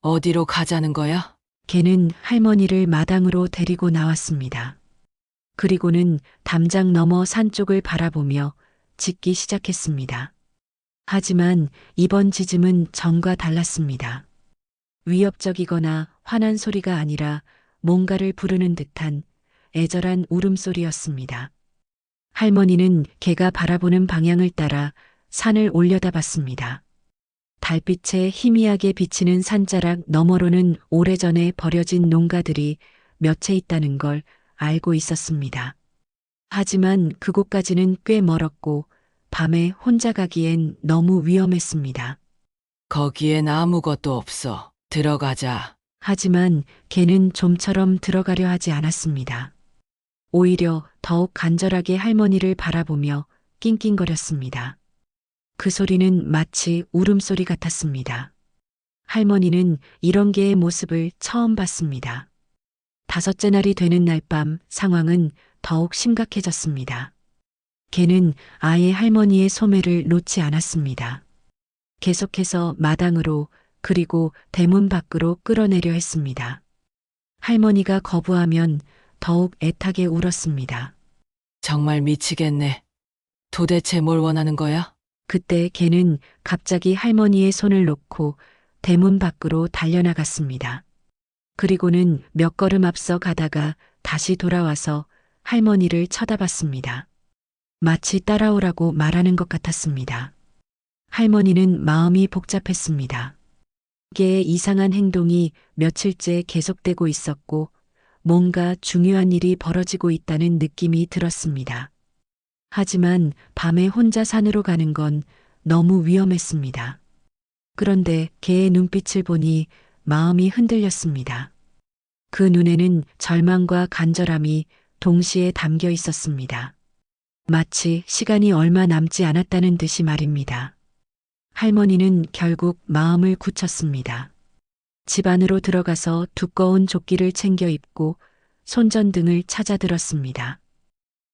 어디로 가자는 거야? 걔는 할머니를 마당으로 데리고 나왔습니다. 그리고는 담장 너머 산 쪽을 바라보며 짖기 시작했습니다. 하지만 이번 짖음은 전과 달랐습니다. 위협적이거나 화난 소리가 아니라 뭔가를 부르는 듯한 애절한 울음소리였습니다. 할머니는 개가 바라보는 방향을 따라 산을 올려다봤습니다. 달빛에 희미하게 비치는 산자락 너머로는 오래전에 버려진 농가들이 몇 채 있다는 걸 알고 있었습니다. 하지만 그곳까지는 꽤 멀었고 밤에 혼자 가기엔 너무 위험했습니다. 거기엔 아무것도 없어. 들어가자. 하지만 개는 좀처럼 들어가려 하지 않았습니다. 오히려 더욱 간절하게 할머니를 바라보며 낑낑거렸습니다. 그 소리는 마치 울음소리 같았습니다. 할머니는 이런 개의 모습을 처음 봤습니다. 다섯째 날이 되는 날 밤 상황은 더욱 심각해졌습니다. 개는 아예 할머니의 소매를 놓지 않았습니다. 계속해서 마당으로 그리고 대문 밖으로 끌어내려 했습니다. 할머니가 거부하면 더욱 애타게 울었습니다. 정말 미치겠네. 도대체 뭘 원하는 거야? 그때 개는 갑자기 할머니의 손을 놓고 대문 밖으로 달려나갔습니다. 그리고는 몇 걸음 앞서 가다가 다시 돌아와서 할머니를 쳐다봤습니다. 마치 따라오라고 말하는 것 같았습니다. 할머니는 마음이 복잡했습니다. 개의 이상한 행동이 며칠째 계속되고 있었고 뭔가 중요한 일이 벌어지고 있다는 느낌이 들었습니다. 하지만 밤에 혼자 산으로 가는 건 너무 위험했습니다. 그런데 개의 눈빛을 보니 마음이 흔들렸습니다. 그 눈에는 절망과 간절함이 동시에 담겨 있었습니다. 마치 시간이 얼마 남지 않았다는 듯이 말입니다. 할머니는 결국 마음을 굳혔습니다. 집 안으로 들어가서 두꺼운 조끼를 챙겨 입고 손전등을 찾아들었습니다.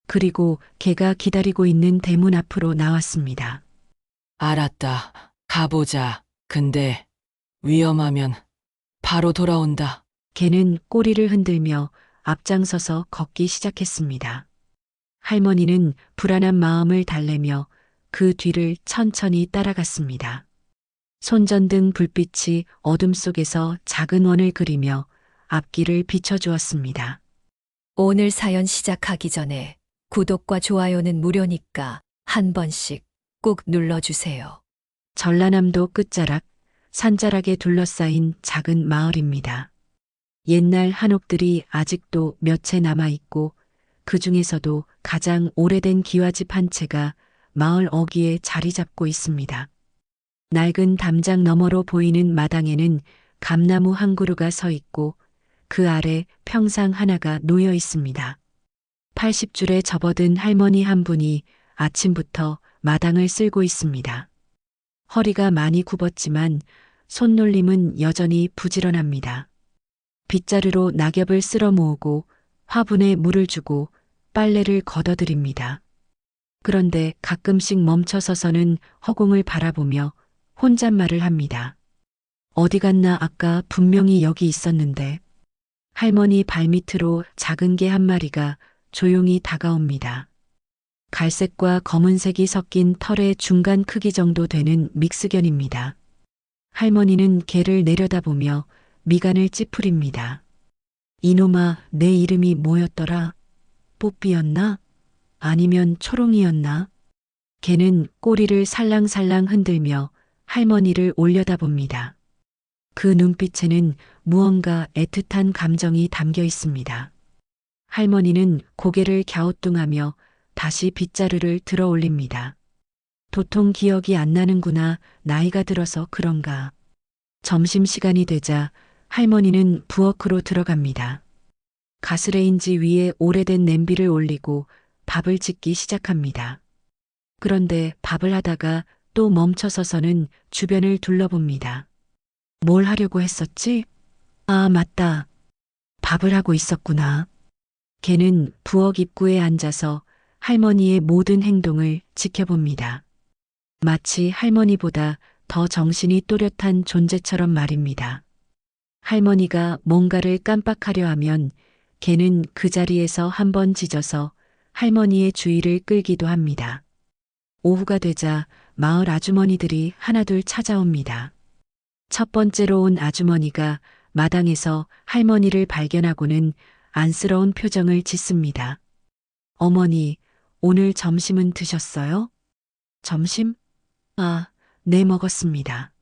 그리고 개가 기다리고 있는 대문 앞으로 나왔습니다. 알았다. 가보자. 근데 위험하면 바로 돌아온다. 개는 꼬리를 흔들며 앞장서서 걷기 시작했습니다. 할머니는 불안한 마음을 달래며 그 뒤를 천천히 따라갔습니다. 손전등 불빛이 어둠 속에서 작은 원을 그리며 앞길을 비춰주었습니다. 오늘 사연 시작하기 전에 구독과 좋아요는 무료니까 한 번씩 꼭 눌러주세요. 전라남도 끝자락, 산자락에 둘러싸인 작은 마을입니다. 옛날 한옥들이 아직도 몇 채 남아있고 그 중에서도 가장 오래된 기와집 한 채가 마을 어귀에 자리 잡고 있습니다. 낡은 담장 너머로 보이는 마당에는 감나무 한 그루가 서 있고 그 아래 평상 하나가 놓여 있습니다. 80줄에 접어든 할머니 한 분이 아침부터 마당을 쓸고 있습니다. 허리가 많이 굽었지만 손놀림은 여전히 부지런합니다. 빗자루로 낙엽을 쓸어 모으고 화분에 물을 주고 빨래를 걷어들입니다. 그런데 가끔씩 멈춰서서는 허공을 바라보며 혼잣말을 합니다. 어디 갔나 아까 분명히 여기 있었는데. 할머니 발밑으로 작은 개 한 마리가 조용히 다가옵니다. 갈색과 검은색이 섞인 털의 중간 크기 정도 되는 믹스견입니다. 할머니는 개를 내려다보며 미간을 찌푸립니다. 이놈아, 내 이름이 뭐였더라? 뽀삐였나? 아니면 초롱이였나? 개는 꼬리를 살랑살랑 흔들며 할머니를 올려다봅니다. 그 눈빛에는 무언가 애틋한 감정이 담겨 있습니다. 할머니는 고개를 갸우뚱하며 다시 빗자루를 들어 올립니다. 도통 기억이 안 나는구나. 나이가 들어서 그런가. 점심시간이 되자 할머니는 부엌으로 들어갑니다. 가스레인지 위에 오래된 냄비를 올리고 밥을 짓기 시작합니다. 그런데 밥을 하다가 또 멈춰서서는 주변을 둘러봅니다. 뭘 하려고 했었지? 아, 맞다. 밥을 하고 있었구나. 걔는 부엌 입구에 앉아서 할머니의 모든 행동을 지켜봅니다. 마치 할머니보다 더 정신이 또렷한 존재처럼 말입니다. 할머니가 뭔가를 깜빡하려 하면 개는 그 자리에서 한번 짖어서 할머니의 주의를 끌기도 합니다. 오후가 되자 마을 아주머니들이 하나둘 찾아옵니다. 첫 번째로 온 아주머니가 마당에서 할머니를 발견하고는 안쓰러운 표정을 짓습니다. 어머니, 오늘 점심은 드셨어요? 점심? 아, 네, 먹었습니다.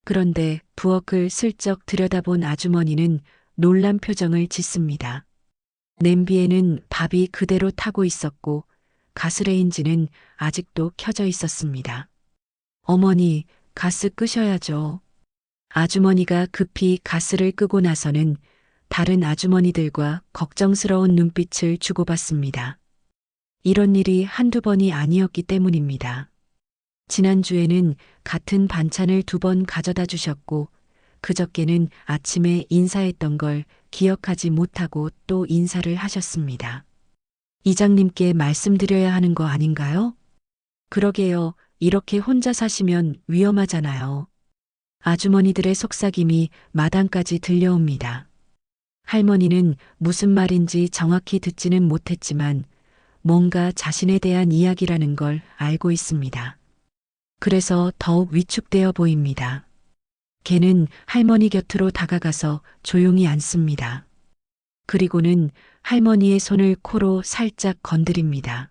그런데 부엌을 슬쩍 들여다본 아주머니는 놀란 표정을 짓습니다. 냄비에는 밥이 그대로 타고 있었고 가스레인지는 아직도 켜져 있었습니다. 어머니, 가스 끄셔야죠. 아주머니가 급히 가스를 끄고 나서는 다른 아주머니들과 걱정스러운 눈빛을 주고받습니다. 이런 일이 한두 번이 아니었기 때문입니다. 지난주에는 같은 반찬을 2번 가져다 주셨고 그저께는 아침에 인사했던 걸 기억하지 못하고 또 인사를 하셨습니다. 이장님께 말씀드려야 하는 거 아닌가요? 그러게요. 이렇게 혼자 사시면 위험하잖아요. 아주머니들의 속삭임이 마당까지 들려옵니다. 할머니는 무슨 말인지 정확히 듣지는 못했지만 뭔가 자신에 대한 이야기라는 걸 알고 있습니다. 그래서 더욱 위축되어 보입니다. 개는 할머니 곁으로 다가가서 조용히 앉습니다. 그리고는 할머니의 손을 코로 살짝 건드립니다.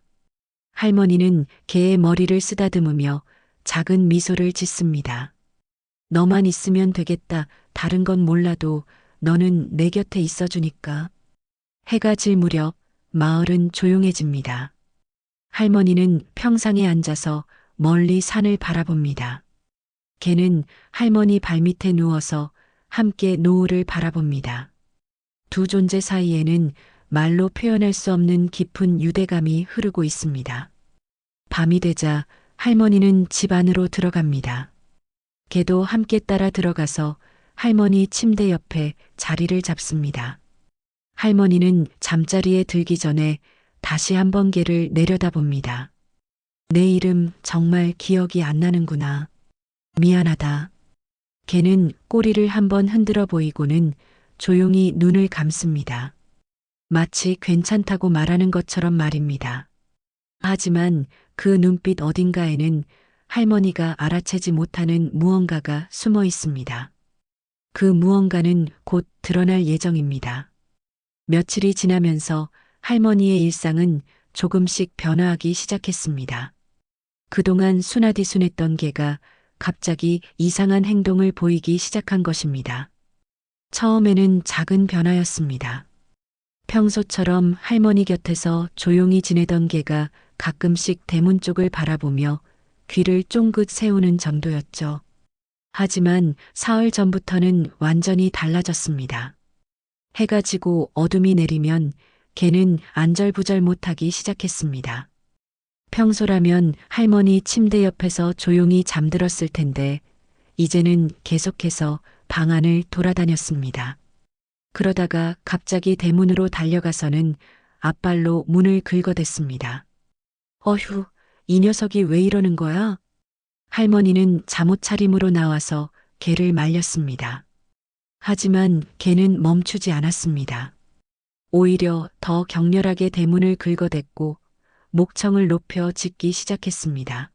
할머니는 개의 머리를 쓰다듬으며 작은 미소를 짓습니다. 너만 있으면 되겠다. 다른 건 몰라도 너는 내 곁에 있어주니까. 해가 질 무렵 마을은 조용해집니다. 할머니는 평상에 앉아서 멀리 산을 바라봅니다. 개는 할머니 발밑에 누워서 함께 노을을 바라봅니다. 두 존재 사이에는 말로 표현할 수 없는 깊은 유대감이 흐르고 있습니다. 밤이 되자 할머니는 집 안으로 들어갑니다. 개도 함께 따라 들어가서 할머니 침대 옆에 자리를 잡습니다. 할머니는 잠자리에 들기 전에 다시 한번 개를 내려다봅니다. 내 이름 정말 기억이 안 나는구나. 미안하다. 개는 꼬리를 한번 흔들어 보이고는 조용히 눈을 감습니다. 마치 괜찮다고 말하는 것처럼 말입니다. 하지만 그 눈빛 어딘가에는 할머니가 알아채지 못하는 무언가가 숨어 있습니다. 그 무언가는 곧 드러날 예정입니다. 며칠이 지나면서 할머니의 일상은 조금씩 변화하기 시작했습니다. 그동안 순하디순했던 개가 갑자기 이상한 행동을 보이기 시작한 것입니다. 처음에는 작은 변화였습니다. 평소처럼 할머니 곁에서 조용히 지내던 개가 가끔씩 대문 쪽을 바라보며 귀를 쫑긋 세우는 정도였죠. 하지만 사흘 전부터는 완전히 달라졌습니다. 해가 지고 어둠이 내리면 개는 안절부절 못하기 시작했습니다. 평소라면 할머니 침대 옆에서 조용히 잠들었을 텐데 이제는 계속해서 방 안을 돌아다녔습니다. 그러다가 갑자기 대문으로 달려가서는 앞발로 문을 긁어댔습니다. 어휴, 이 녀석이 왜 이러는 거야? 할머니는 잠옷 차림으로 나와서 개를 말렸습니다. 하지만 개는 멈추지 않았습니다. 오히려 더 격렬하게 대문을 긁어댔고 목청을 높여 짖기 시작했습니다.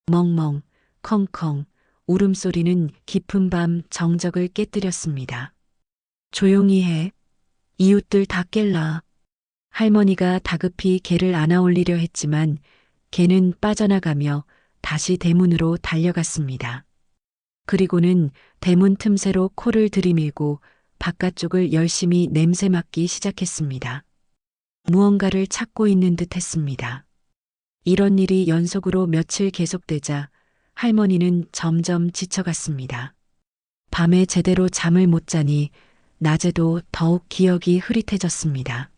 멍멍, 컹컹, 울음소리는 깊은 밤 정적을 깨뜨렸습니다. 조용히 해. 이웃들 다 깰라. 할머니가 다급히 개를 안아 올리려 했지만 개는 빠져나가며 다시 대문으로 달려갔습니다. 그리고는 대문 틈새로 코를 들이밀고 바깥쪽을 열심히 냄새 맡기 시작했습니다. 무언가를 찾고 있는 듯 했습니다. 이런 일이 연속으로 며칠 계속되자 할머니는 점점 지쳐갔습니다. 밤에 제대로 잠을 못 자니 낮에도 더욱 기억이 흐릿해졌습니다.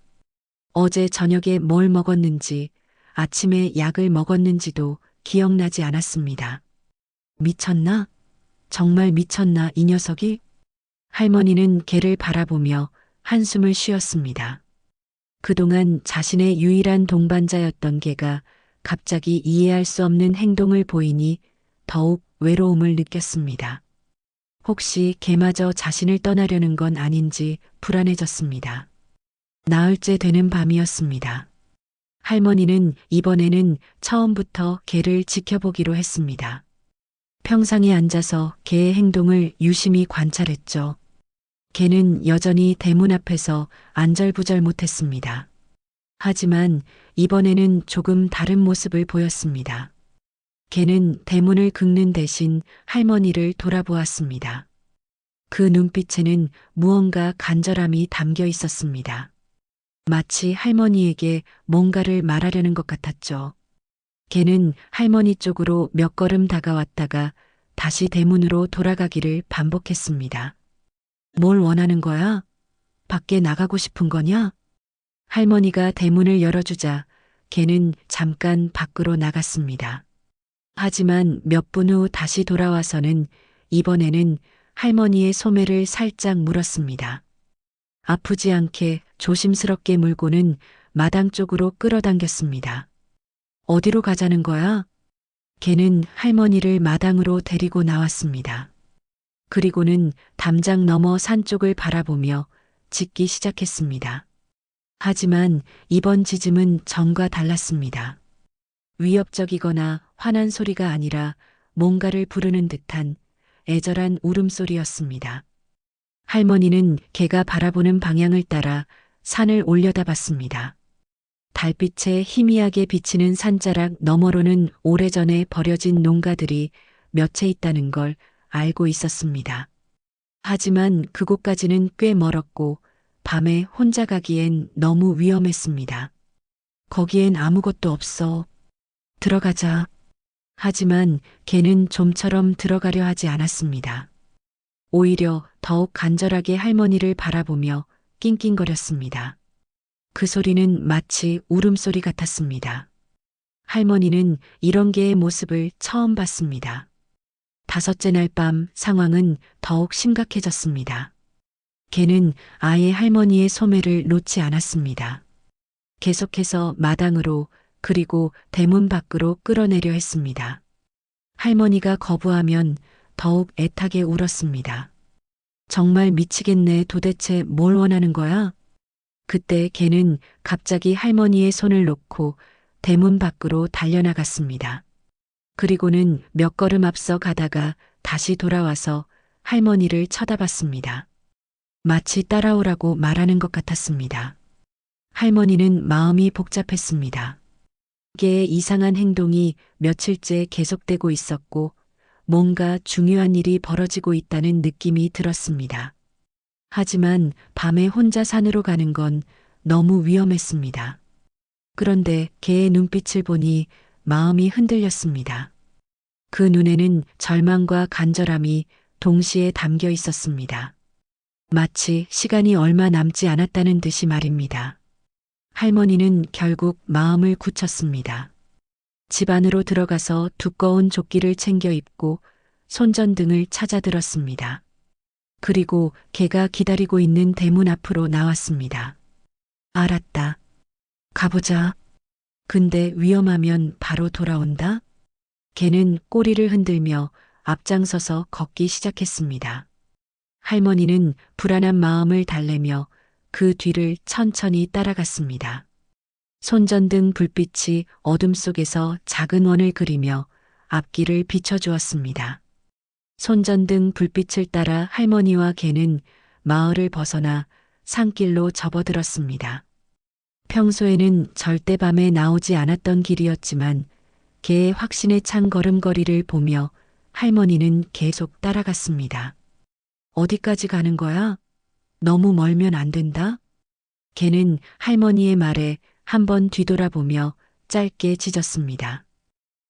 어제 저녁에 뭘 먹었는지, 아침에 약을 먹었는지도 기억나지 않았습니다. 미쳤나? 정말 미쳤나 이 녀석이? 할머니는 개를 바라보며 한숨을 쉬었습니다. 그동안 자신의 유일한 동반자였던 개가 갑자기 이해할 수 없는 행동을 보이니 더욱 외로움을 느꼈습니다. 혹시 개마저 자신을 떠나려는 건 아닌지 불안해졌습니다. 나흘째 되는 밤이었습니다. 할머니는 이번에는 처음부터 개를 지켜보기로 했습니다. 평상에 앉아서 개의 행동을 유심히 관찰했죠. 개는 여전히 대문 앞에서 안절부절 못했습니다. 하지만 이번에는 조금 다른 모습을 보였습니다. 개는 대문을 긁는 대신 할머니를 돌아보았습니다. 그 눈빛에는 무언가 간절함이 담겨 있었습니다. 마치 할머니에게 뭔가를 말하려는 것 같았죠. 개는 할머니 쪽으로 몇 걸음 다가왔다가 다시 대문으로 돌아가기를 반복했습니다. 뭘 원하는 거야? 밖에 나가고 싶은 거냐? 할머니가 대문을 열어주자 개는 잠깐 밖으로 나갔습니다. 하지만 몇 분 후 다시 돌아와서는 이번에는 할머니의 소매를 살짝 물었습니다. 아프지 않게 조심스럽게 물고는 마당 쪽으로 끌어당겼습니다. 어디로 가자는 거야? 개는 할머니를 마당으로 데리고 나왔습니다. 그리고는 담장 너머 산 쪽을 바라보며 짖기 시작했습니다. 하지만 이번 짖음은 전과 달랐습니다. 위협적이거나 화난 소리가 아니라 뭔가를 부르는 듯한 애절한 울음소리였습니다. 할머니는 개가 바라보는 방향을 따라 산을 올려다봤습니다. 달빛에 희미하게 비치는 산자락 너머로는 오래전에 버려진 농가들이 몇 채 있다는 걸 알고 있었습니다. 하지만 그곳까지는 꽤 멀었고 밤에 혼자 가기엔 너무 위험했습니다. 거기엔 아무것도 없어. 들어가자. 하지만 개는 좀처럼 들어가려 하지 않았습니다. 오히려 더욱 간절하게 할머니를 바라보며 낑낑거렸습니다. 그 소리는 마치 울음소리 같았습니다. 할머니는 이런 개의 모습을 처음 봤습니다. 다섯째 날 밤 상황은 더욱 심각해졌습니다. 개는 아예 할머니의 소매를 놓지 않았습니다. 계속해서 마당으로 그리고 대문 밖으로 끌어내려 했습니다. 할머니가 거부하면 더욱 애타게 울었습니다. 정말 미치겠네. 도대체 뭘 원하는 거야? 그때 개는 갑자기 할머니의 손을 놓고 대문 밖으로 달려나갔습니다. 그리고는 몇 걸음 앞서 가다가 다시 돌아와서 할머니를 쳐다봤습니다. 마치 따라오라고 말하는 것 같았습니다. 할머니는 마음이 복잡했습니다. 개의 이상한 행동이 며칠째 계속되고 있었고 뭔가 중요한 일이 벌어지고 있다는 느낌이 들었습니다. 하지만 밤에 혼자 산으로 가는 건 너무 위험했습니다. 그런데 개의 눈빛을 보니 마음이 흔들렸습니다. 그 눈에는 절망과 간절함이 동시에 담겨 있었습니다. 마치 시간이 얼마 남지 않았다는 듯이 말입니다. 할머니는 결국 마음을 굳혔습니다. 집 안으로 들어가서 두꺼운 조끼를 챙겨 입고 손전등을 찾아 들었습니다. 그리고 개가 기다리고 있는 대문 앞으로 나왔습니다. 알았다. 가보자. 근데 위험하면 바로 돌아온다? 개는 꼬리를 흔들며 앞장서서 걷기 시작했습니다. 할머니는 불안한 마음을 달래며 그 뒤를 천천히 따라갔습니다. 손전등 불빛이 어둠 속에서 작은 원을 그리며 앞길을 비춰주었습니다. 손전등 불빛을 따라 할머니와 개는 마을을 벗어나 산길로 접어들었습니다. 평소에는 절대 밤에 나오지 않았던 길이었지만 개의 확신에 찬 걸음걸이를 보며 할머니는 계속 따라갔습니다. 어디까지 가는 거야? 너무 멀면 안 된다? 개는 할머니의 말에 한번 뒤돌아보며 짧게 짖었습니다.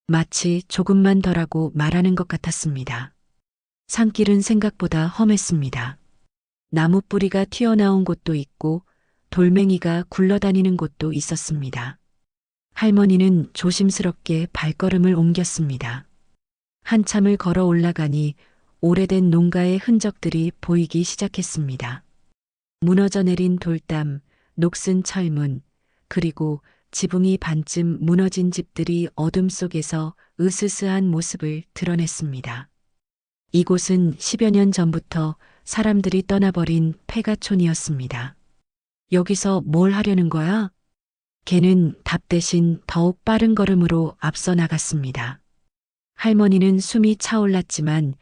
마치 조금만 더라고 말하는 것 같았습니다. 산길은 생각보다 험했습니다. 나무 뿌리가 튀어나온 곳도 있고 돌멩이가 굴러다니는 곳도 있었습니다. 할머니는 조심스럽게 발걸음을 옮겼습니다. 한참을 걸어 올라가니 오래된 농가의 흔적들이 보이기 시작했습니다. 무너져 내린 돌담, 녹슨 철문, 그리고 지붕이 반쯤 무너진 집들이 어둠 속에서 으스스한 모습을 드러냈습니다. 이곳은 10여 년 전부터 사람들이 떠나버린 폐가촌이었습니다. 여기서 뭘 하려는 거야? 개는 답 대신 더욱 빠른 걸음으로 앞서 나갔습니다. 할머니는 숨이 차올랐지만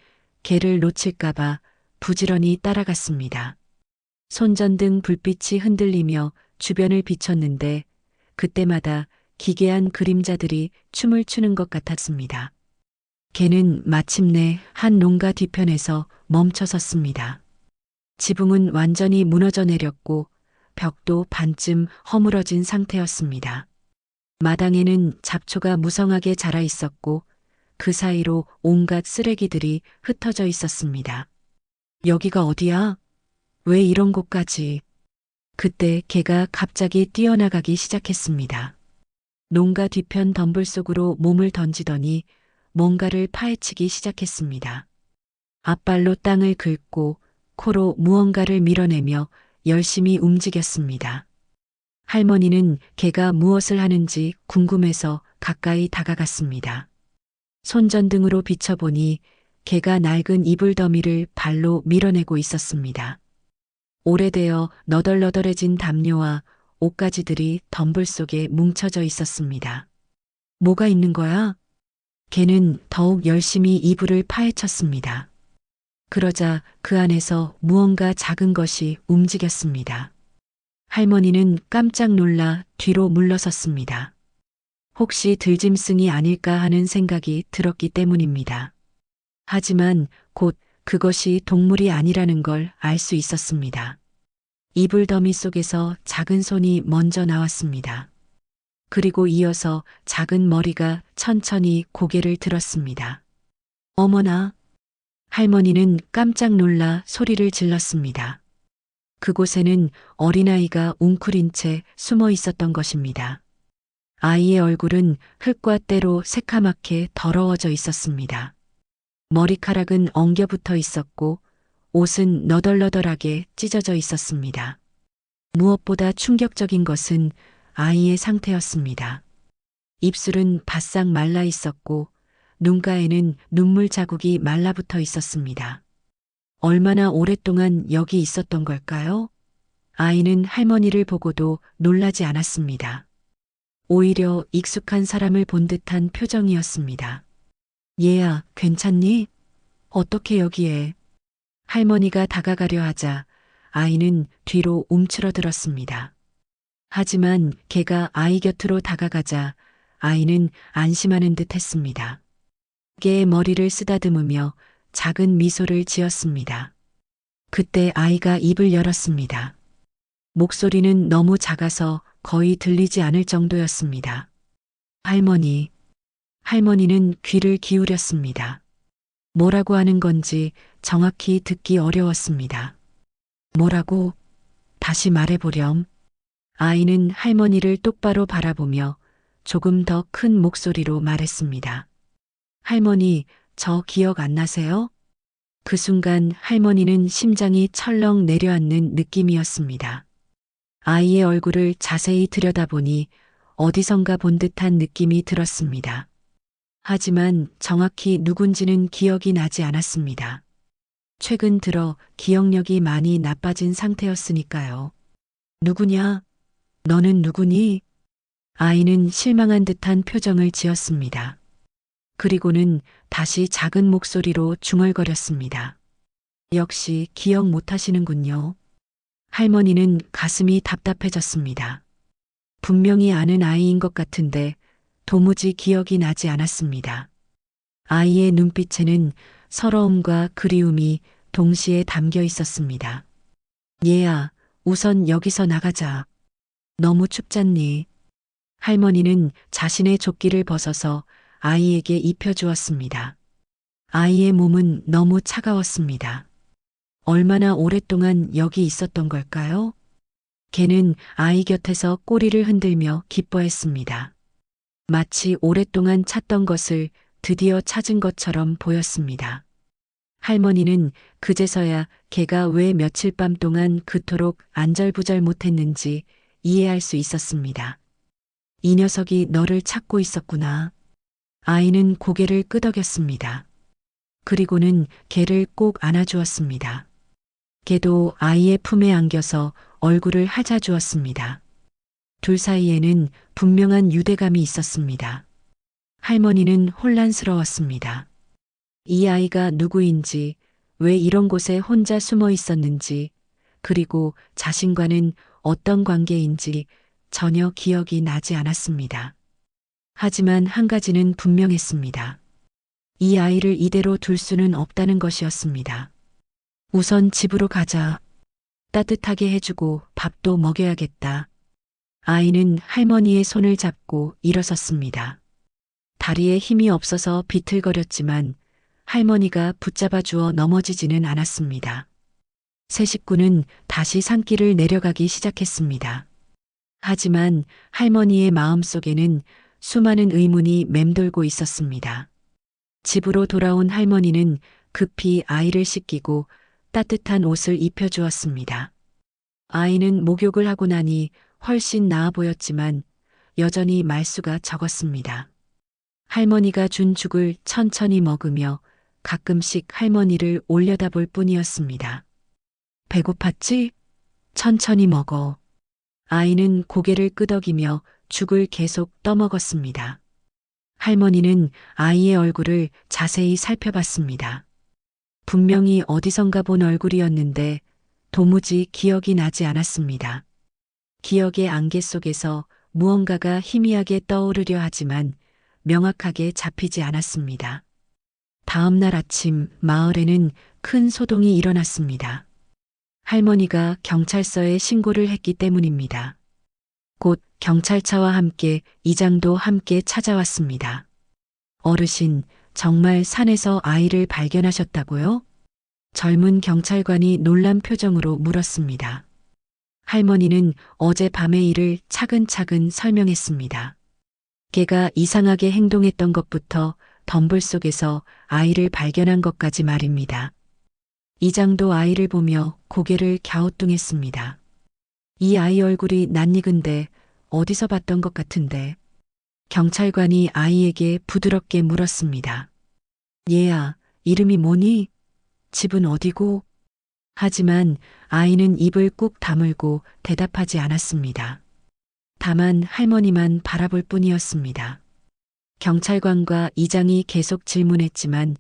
개를 놓칠까봐 부지런히 따라갔습니다. 손전등 불빛이 흔들리며 주변을 비췄는데 그때마다 기괴한 그림자들이 춤을 추는 것 같았습니다. 개는 마침내 한 농가 뒤편에서 멈춰 섰습니다. 지붕은 완전히 무너져 내렸고 벽도 반쯤 허물어진 상태였습니다. 마당에는 잡초가 무성하게 자라 있었고 그 사이로 온갖 쓰레기들이 흩어져 있었습니다. 여기가 어디야? 왜 이런 곳까지? 그때 개가 갑자기 뛰어나가기 시작했습니다. 농가 뒤편 덤불 속으로 몸을 던지더니 뭔가를 파헤치기 시작했습니다. 앞발로 땅을 긁고 코로 무언가를 밀어내며 열심히 움직였습니다. 할머니는 개가 무엇을 하는지 궁금해서 가까이 다가갔습니다. 손전등으로 비춰보니 개가 낡은 이불 더미를 발로 밀어내고 있었습니다. 오래되어 너덜너덜해진 담요와 옷가지들이 덤불 속에 뭉쳐져 있었습니다. 뭐가 있는 거야? 개는 더욱 열심히 이불을 파헤쳤습니다. 그러자 그 안에서 무언가 작은 것이 움직였습니다. 할머니는 깜짝 놀라 뒤로 물러섰습니다. 혹시 들짐승이 아닐까 하는 생각이 들었기 때문입니다. 하지만 곧 그것이 동물이 아니라는 걸 알 수 있었습니다. 이불 더미 속에서 작은 손이 먼저 나왔습니다. 그리고 이어서 작은 머리가 천천히 고개를 들었습니다. 어머나! 할머니는 깜짝 놀라 소리를 질렀습니다. 그곳에는 어린아이가 웅크린 채 숨어 있었던 것입니다. 아이의 얼굴은 흙과 때로 새카맣게 더러워져 있었습니다. 머리카락은 엉겨붙어 있었고 옷은 너덜너덜하게 찢어져 있었습니다. 무엇보다 충격적인 것은 아이의 상태였습니다. 입술은 바싹 말라 있었고 눈가에는 눈물 자국이 말라붙어 있었습니다. 얼마나 오랫동안 여기 있었던 걸까요? 아이는 할머니를 보고도 놀라지 않았습니다. 오히려 익숙한 사람을 본 듯한 표정이었습니다. 얘야, 괜찮니? 어떻게 여기에? 할머니가 다가가려 하자 아이는 뒤로 움츠러들었습니다. 하지만 개가 아이 곁으로 다가가자 아이는 안심하는 듯 했습니다. 개의 머리를 쓰다듬으며 작은 미소를 지었습니다. 그때 아이가 입을 열었습니다. 목소리는 너무 작아서 거의 들리지 않을 정도였습니다. 할머니. 할머니는 귀를 기울였습니다. 뭐라고 하는 건지 정확히 듣기 어려웠습니다. 뭐라고? 다시 말해보렴. 아이는 할머니를 똑바로 바라보며 조금 더 큰 목소리로 말했습니다. 할머니, 저 기억 안 나세요? 그 순간 할머니는 심장이 철렁 내려앉는 느낌이었습니다. 아이의 얼굴을 자세히 들여다보니 어디선가 본 듯한 느낌이 들었습니다. 하지만 정확히 누군지는 기억이 나지 않았습니다. 최근 들어 기억력이 많이 나빠진 상태였으니까요. 누구냐? 너는 누구니? 아이는 실망한 듯한 표정을 지었습니다. 그리고는 다시 작은 목소리로 중얼거렸습니다. 역시 기억 못하시는군요. 할머니는 가슴이 답답해졌습니다. 분명히 아는 아이인 것 같은데 도무지 기억이 나지 않았습니다. 아이의 눈빛에는 서러움과 그리움이 동시에 담겨 있었습니다. 얘야, 우선 여기서 나가자. 너무 춥잖니. 할머니는 자신의 조끼를 벗어서 아이에게 입혀주었습니다. 아이의 몸은 너무 차가웠습니다. 얼마나 오랫동안 여기 있었던 걸까요? 개는 아이 곁에서 꼬리를 흔들며 기뻐했습니다. 마치 오랫동안 찾던 것을 드디어 찾은 것처럼 보였습니다. 할머니는 그제서야 개가 왜 며칠 밤 동안 그토록 안절부절 못했는지 이해할 수 있었습니다. 이 녀석이 너를 찾고 있었구나. 아이는 고개를 끄덕였습니다. 그리고는 개를 꼭 안아주었습니다. 개도 아이의 품에 안겨서 얼굴을 하자주었습니다. 둘 사이에는 분명한 유대감이 있었습니다. 할머니는 혼란스러웠습니다. 이 아이가 누구인지, 왜 이런 곳에 혼자 숨어 있었는지, 그리고 자신과는 어떤 관계인지 전혀 기억이 나지 않았습니다. 하지만 한 가지는 분명했습니다. 이 아이를 이대로 둘 수는 없다는 것이었습니다. 우선 집으로 가자. 따뜻하게 해주고 밥도 먹여야겠다. 아이는 할머니의 손을 잡고 일어섰습니다. 다리에 힘이 없어서 비틀거렸지만 할머니가 붙잡아 주어 넘어지지는 않았습니다. 세 식구는 다시 산길을 내려가기 시작했습니다. 하지만 할머니의 마음속에는 수많은 의문이 맴돌고 있었습니다. 집으로 돌아온 할머니는 급히 아이를 씻기고 따뜻한 옷을 입혀주었습니다. 아이는 목욕을 하고 나니 훨씬 나아 보였지만 여전히 말수가 적었습니다. 할머니가 준 죽을 천천히 먹으며 가끔씩 할머니를 올려다볼 뿐이었습니다. 배고팠지? 천천히 먹어. 아이는 고개를 끄덕이며 죽을 계속 떠먹었습니다. 할머니는 아이의 얼굴을 자세히 살펴봤습니다. 분명히 어디선가 본 얼굴이었는데 도무지 기억이 나지 않았습니다. 기억의 안개 속에서 무언가가 희미하게 떠오르려 하지만 명확하게 잡히지 않았습니다. 다음 날 아침 마을에는 큰 소동이 일어났습니다. 할머니가 경찰서에 신고를 했기 때문입니다. 곧 경찰차와 함께 이장도 함께 찾아왔습니다. 어르신, 정말 산에서 아이를 발견하셨다고요? 젊은 경찰관이 놀란 표정으로 물었습니다. 할머니는 어젯밤의 일을 차근차근 설명했습니다. 개가 이상하게 행동했던 것부터 덤불 속에서 아이를 발견한 것까지 말입니다. 이장도 아이를 보며 고개를 갸우뚱했습니다. 이 아이 얼굴이 낯익은데 어디서 봤던 것 같은데. 경찰관이 아이에게 부드럽게 물었습니다. 얘야, 이름이 뭐니? 집은 어디고? 하지만 아이는 입을 꾹 다물고 대답하지 않았습니다. 다만 할머니만 바라볼 뿐이었습니다. 경찰관과 이장이 계속 질문했지만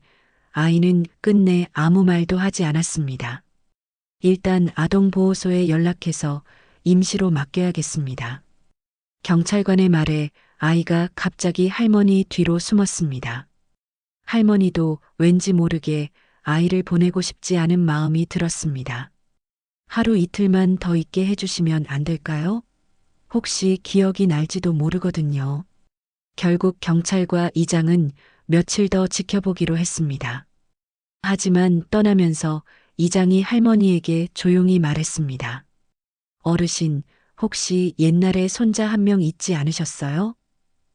아이는 끝내 아무 말도 하지 않았습니다. 일단 아동보호소에 연락해서 임시로 맡겨야겠습니다. 경찰관의 말에 아이가 갑자기 할머니 뒤로 숨었습니다. 할머니도 왠지 모르게 아이를 보내고 싶지 않은 마음이 들었습니다. 하루 이틀만 더 있게 해주시면 안 될까요? 혹시 기억이 날지도 모르거든요. 결국 경찰과 이장은 며칠 더 지켜보기로 했습니다. 하지만 떠나면서 이장이 할머니에게 조용히 말했습니다. 어르신, 혹시 옛날에 손자 한 명 잊지 않으셨어요?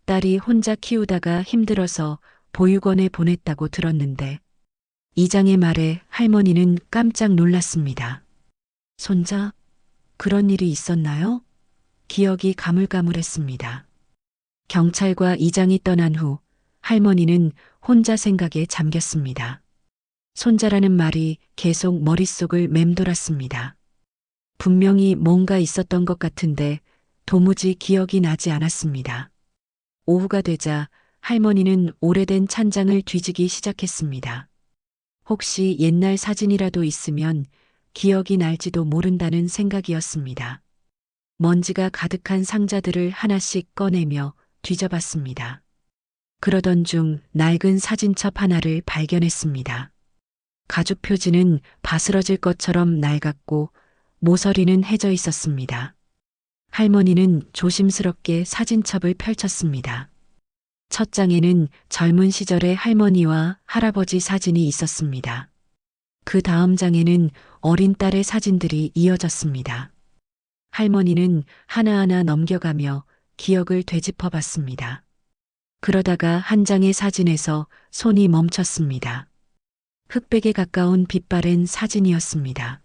딸이 혼자 키우다가 힘들어서 보육원에 보냈다고 들었는데. 이장의 말에 할머니는 깜짝 놀랐습니다. 손자? 그런 일이 있었나요? 기억이 가물가물했습니다. 경찰과 이장이 떠난 후 할머니는 혼자 생각에 잠겼습니다. 손자라는 말이 계속 머릿속을 맴돌았습니다. 분명히 뭔가 있었던 것 같은데 도무지 기억이 나지 않았습니다. 오후가 되자 할머니는 오래된 찬장을 뒤지기 시작했습니다. 혹시 옛날 사진이라도 있으면 기억이 날지도 모른다는 생각이었습니다. 먼지가 가득한 상자들을 하나씩 꺼내며 뒤져봤습니다. 그러던 중 낡은 사진첩 하나를 발견했습니다. 가죽 표지는 바스러질 것처럼 낡았고 모서리는 해져 있었습니다. 할머니는 조심스럽게 사진첩을 펼쳤습니다. 첫 장에는 젊은 시절의 할머니와 할아버지 사진이 있었습니다. 그 다음 장에는 어린 딸의 사진들이 이어졌습니다. 할머니는 하나하나 넘겨가며 기억을 되짚어 봤습니다. 그러다가 한 장의 사진에서 손이 멈췄습니다. 흑백에 가까운 빛바랜 사진이었습니다.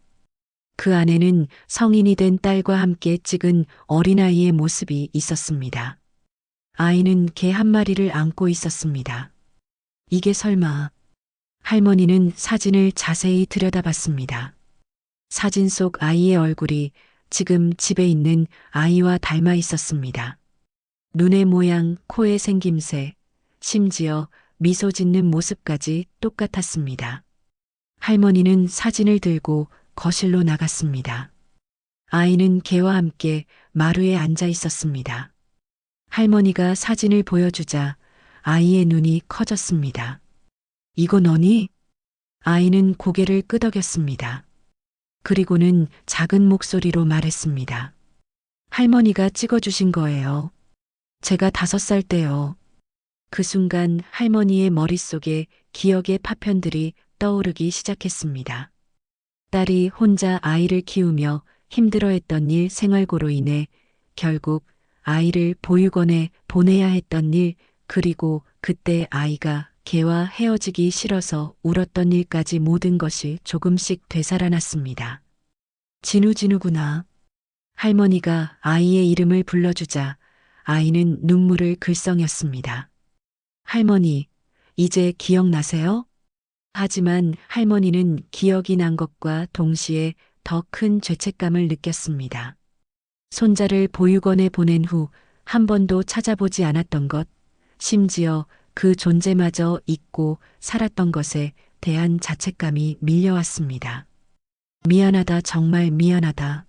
그 안에는 성인이 된 딸과 함께 찍은 어린아이의 모습이 있었습니다. 아이는 개 한 마리를 안고 있었습니다. 이게 설마 할머니는 사진을 자세히 들여다봤습니다. 사진 속 아이의 얼굴이 지금 집에 있는 아이와 닮아 있었습니다. 눈의 모양, 코의 생김새, 심지어 미소 짓는 모습까지 똑같았습니다. 할머니는 사진을 들고 거실로 나갔습니다. 아이는 개와 함께 마루에 앉아 있었습니다. 할머니가 사진을 보여주자 아이의 눈이 커졌습니다. 이거 너니? 아이는 고개를 끄덕였습니다. 그리고는 작은 목소리로 말했습니다. 할머니가 찍어주신 거예요. 제가 5살 때요. 그 순간 할머니의 머릿속에 기억의 파편들이 떠오르기 시작했습니다. 딸이 혼자 아이를 키우며 힘들어했던 일 생활고로 인해 결국 아이를 보육원에 보내야 했던 일, 그리고 그때 아이가 개와 헤어지기 싫어서 울었던 일까지 모든 것이 조금씩 되살아났습니다. 진우구나. 할머니가 아이의 이름을 불러주자 아이는 눈물을 글썽였습니다. 할머니, 이제 기억나세요? 하지만 할머니는 기억이 난 것과 동시에 더 큰 죄책감을 느꼈습니다. 손자를 보육원에 보낸 후 한 번도 찾아보지 않았던 것, 심지어 그 존재마저 잊고 살았던 것에 대한 자책감이 밀려왔습니다. 미안하다, 정말 미안하다.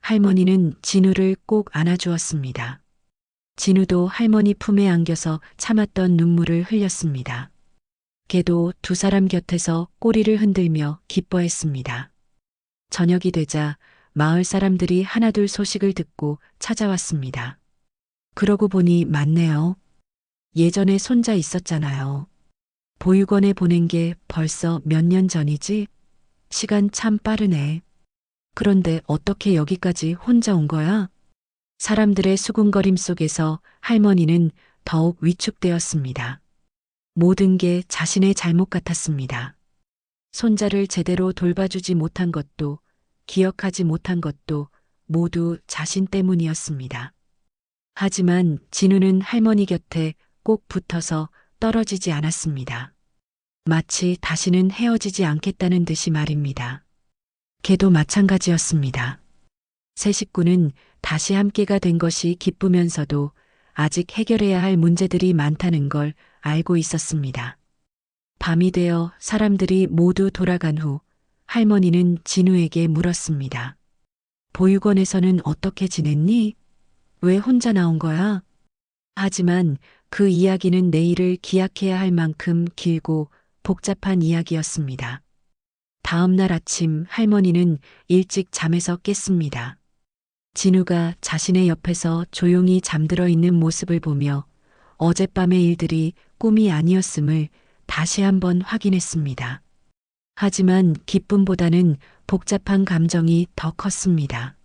할머니는 진우를 꼭 안아주었습니다. 진우도 할머니 품에 안겨서 참았던 눈물을 흘렸습니다. 걔도 2사람 곁에서 꼬리를 흔들며 기뻐했습니다. 저녁이 되자 마을 사람들이 하나둘 소식을 듣고 찾아왔습니다. 그러고 보니 맞네요. 예전에 손자 있었잖아요. 보육원에 보낸 게 벌써 몇 년 전이지? 시간 참 빠르네. 그런데 어떻게 여기까지 혼자 온 거야? 사람들의 수군거림 속에서 할머니는 더욱 위축되었습니다. 모든 게 자신의 잘못 같았습니다. 손자를 제대로 돌봐주지 못한 것도, 기억하지 못한 것도 모두 자신 때문이었습니다. 하지만 진우는 할머니 곁에 꼭 붙어서 떨어지지 않았습니다. 마치 다시는 헤어지지 않겠다는 듯이 말입니다. 걔도 마찬가지였습니다. 세 식구는 다시 함께가 된 것이 기쁘면서도 아직 해결해야 할 문제들이 많다는 걸 알고 있었습니다. 밤이 되어 사람들이 모두 돌아간 후 할머니는 진우에게 물었습니다. 보육원에서는 어떻게 지냈니? 왜 혼자 나온 거야? 하지만 그 이야기는 내일을 기약해야 할 만큼 길고 복잡한 이야기였습니다. 다음 날 아침 할머니는 일찍 잠에서 깼습니다. 진우가 자신의 옆에서 조용히 잠들어 있는 모습을 보며 어젯밤의 일들이 꿈이 아니었음을 다시 한번 확인했습니다. 하지만 기쁨보다는 복잡한 감정이 더 컸습니다.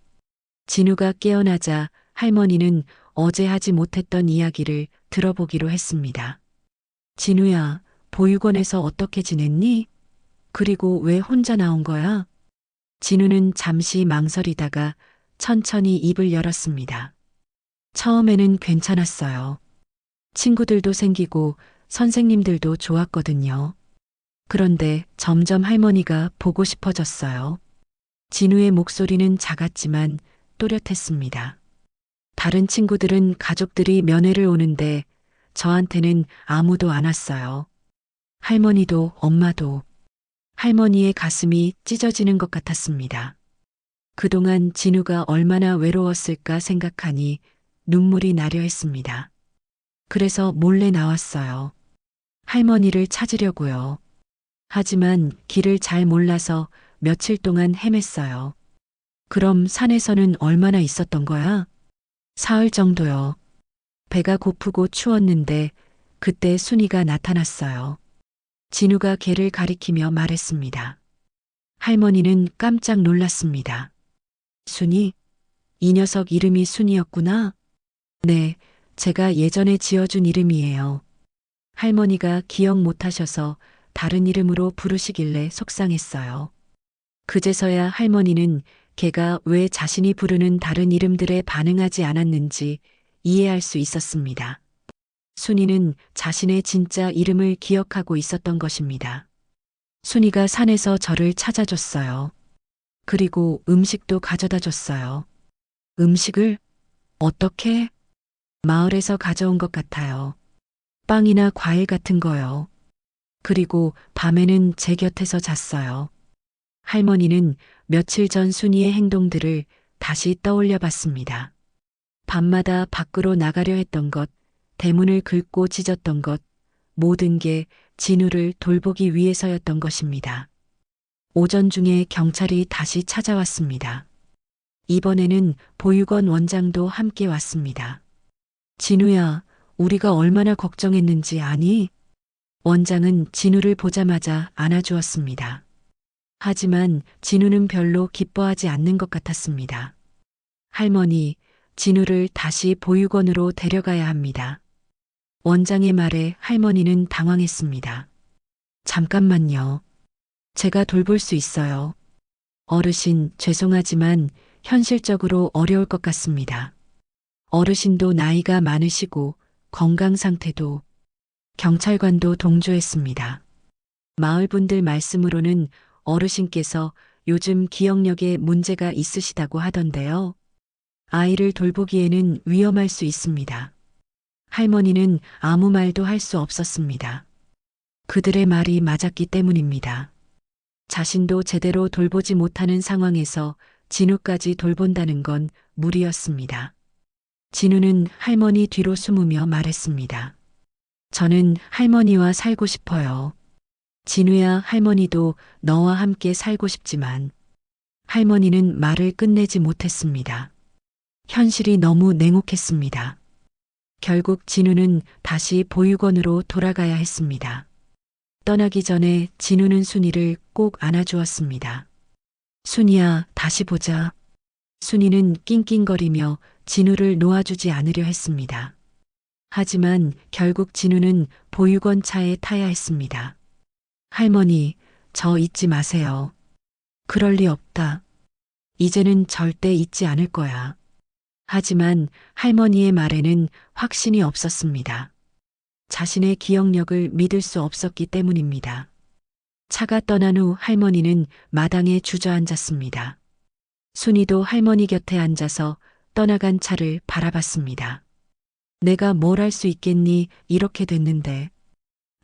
진우가 깨어나자 할머니는 어제 하지 못했던 이야기를 들어보기로 했습니다. 진우야, 보육원에서 어떻게 지냈니? 그리고 왜 혼자 나온 거야? 진우는 잠시 망설이다가 천천히 입을 열었습니다. 처음에는 괜찮았어요. 친구들도 생기고 선생님들도 좋았거든요. 그런데 점점 할머니가 보고 싶어졌어요. 진우의 목소리는 작았지만 또렷했습니다. 다른 친구들은 가족들이 면회를 오는데 저한테는 아무도 안 왔어요. 할머니도 엄마도. 할머니의 가슴이 찢어지는 것 같았습니다. 그동안 진우가 얼마나 외로웠을까 생각하니 눈물이 나려 했습니다. 그래서 몰래 나왔어요. 할머니를 찾으려고요. 하지만 길을 잘 몰라서 며칠 동안 헤맸어요. 그럼 산에서는 얼마나 있었던 거야? 사흘 정도요. 배가 고프고 추웠는데 그때 순이가 나타났어요. 진우가 걔를 가리키며 말했습니다. 할머니는 깜짝 놀랐습니다. 순이? 이 녀석 이름이 순이였구나? 네, 제가 예전에 지어준 이름이에요. 할머니가 기억 못하셔서 다른 이름으로 부르시길래 속상했어요. 그제서야 할머니는 걔가 왜 자신이 부르는 다른 이름들에 반응하지 않았는지 이해할 수 있었습니다. 순이는 자신의 진짜 이름을 기억하고 있었던 것입니다. 순이가 산에서 저를 찾아줬어요. 그리고 음식도 가져다 줬어요. 음식을 어떻게? 마을에서 가져온 것 같아요. 빵이나 과일 같은 거요. 그리고 밤에는 제 곁에서 잤어요. 할머니는 며칠 전 순이의 행동들을 다시 떠올려 봤습니다. 밤마다 밖으로 나가려 했던 것, 대문을 긁고 찢었던 것, 모든 게 진우를 돌보기 위해서였던 것입니다. 오전 중에 경찰이 다시 찾아왔습니다. 이번에는 보육원 원장도 함께 왔습니다. 진우야, 우리가 얼마나 걱정했는지 아니? 원장은 진우를 보자마자 안아주었습니다. 하지만 진우는 별로 기뻐하지 않는 것 같았습니다. 할머니, 진우를 다시 보육원으로 데려가야 합니다. 원장의 말에 할머니는 당황했습니다. 잠깐만요. 제가 돌볼 수 있어요. 어르신, 죄송하지만 현실적으로 어려울 것 같습니다. 어르신도 나이가 많으시고 건강 상태도 경찰관도 동조했습니다. 마을 분들 말씀으로는 어르신께서 요즘 기억력에 문제가 있으시다고 하던데요. 아이를 돌보기에는 위험할 수 있습니다. 할머니는 아무 말도 할 수 없었습니다. 그들의 말이 맞았기 때문입니다. 자신도 제대로 돌보지 못하는 상황에서 진우까지 돌본다는 건 무리였습니다. 진우는 할머니 뒤로 숨으며 말했습니다. 저는 할머니와 살고 싶어요. 진우야, 할머니도 너와 함께 살고 싶지만 할머니는 말을 끝내지 못했습니다. 현실이 너무 냉혹했습니다. 결국 진우는 다시 보육원으로 돌아가야 했습니다. 떠나기 전에 진우는 순이를 꼭 안아주었습니다. 순이야, 다시 보자. 순이는 낑낑거리며 진우를 놓아주지 않으려 했습니다. 하지만 결국 진우는 보육원 차에 타야 했습니다. 할머니, 저 잊지 마세요. 그럴 리 없다. 이제는 절대 잊지 않을 거야. 하지만 할머니의 말에는 확신이 없었습니다. 자신의 기억력을 믿을 수 없었기 때문입니다. 차가 떠난 후 할머니는 마당에 주저앉았습니다. 순이도 할머니 곁에 앉아서 떠나간 차를 바라봤습니다. 내가 뭘 할 수 있겠니? 이렇게 됐는데.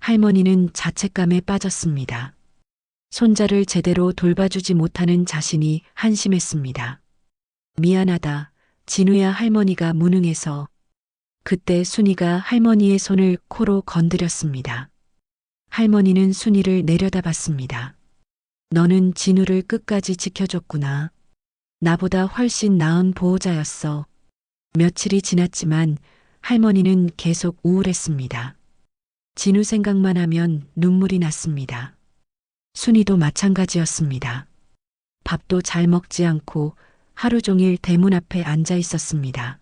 할머니는 자책감에 빠졌습니다. 손자를 제대로 돌봐주지 못하는 자신이 한심했습니다. 미안하다. 진우야, 할머니가 무능해서. 그때 순이가 할머니의 손을 코로 건드렸습니다. 할머니는 순이를 내려다봤습니다. 너는 진우를 끝까지 지켜줬구나. 나보다 훨씬 나은 보호자였어. 며칠이 지났지만 할머니는 계속 우울했습니다. 진우 생각만 하면 눈물이 났습니다. 순이도 마찬가지였습니다. 밥도 잘 먹지 않고 하루 종일 대문 앞에 앉아 있었습니다.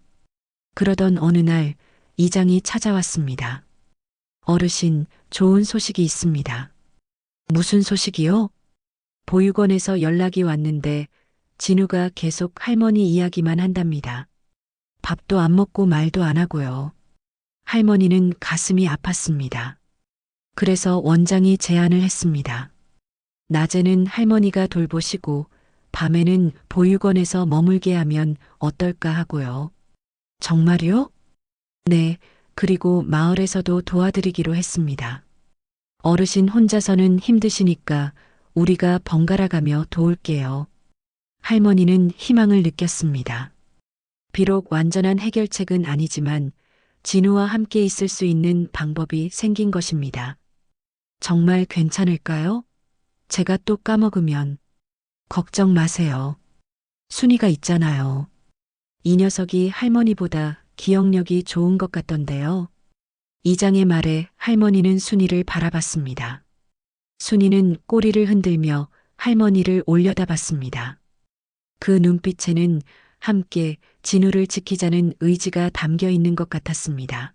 그러던 어느 날 이장이 찾아왔습니다. 어르신, 좋은 소식이 있습니다. 무슨 소식이요? 보육원에서 연락이 왔는데 진우가 계속 할머니 이야기만 한답니다. 밥도 안 먹고 말도 안 하고요. 할머니는 가슴이 아팠습니다. 그래서 원장이 제안을 했습니다. 낮에는 할머니가 돌보시고 밤에는 보육원에서 머물게 하면 어떨까 하고요. 정말요? 네, 그리고 마을에서도 도와드리기로 했습니다. 어르신 혼자서는 힘드시니까 우리가 번갈아 가며 도울게요. 할머니는 희망을 느꼈습니다. 비록 완전한 해결책은 아니지만 진우와 함께 있을 수 있는 방법이 생긴 것입니다. 정말 괜찮을까요? 제가 또 까먹으면. 걱정 마세요. 순이가 있잖아요. 이 녀석이 할머니보다 기억력이 좋은 것 같던데요. 이장의 말에 할머니는 순이를 바라봤습니다. 순이는 꼬리를 흔들며 할머니를 올려다봤습니다. 그 눈빛에는 함께 진우를 지키자는 의지가 담겨 있는 것 같았습니다.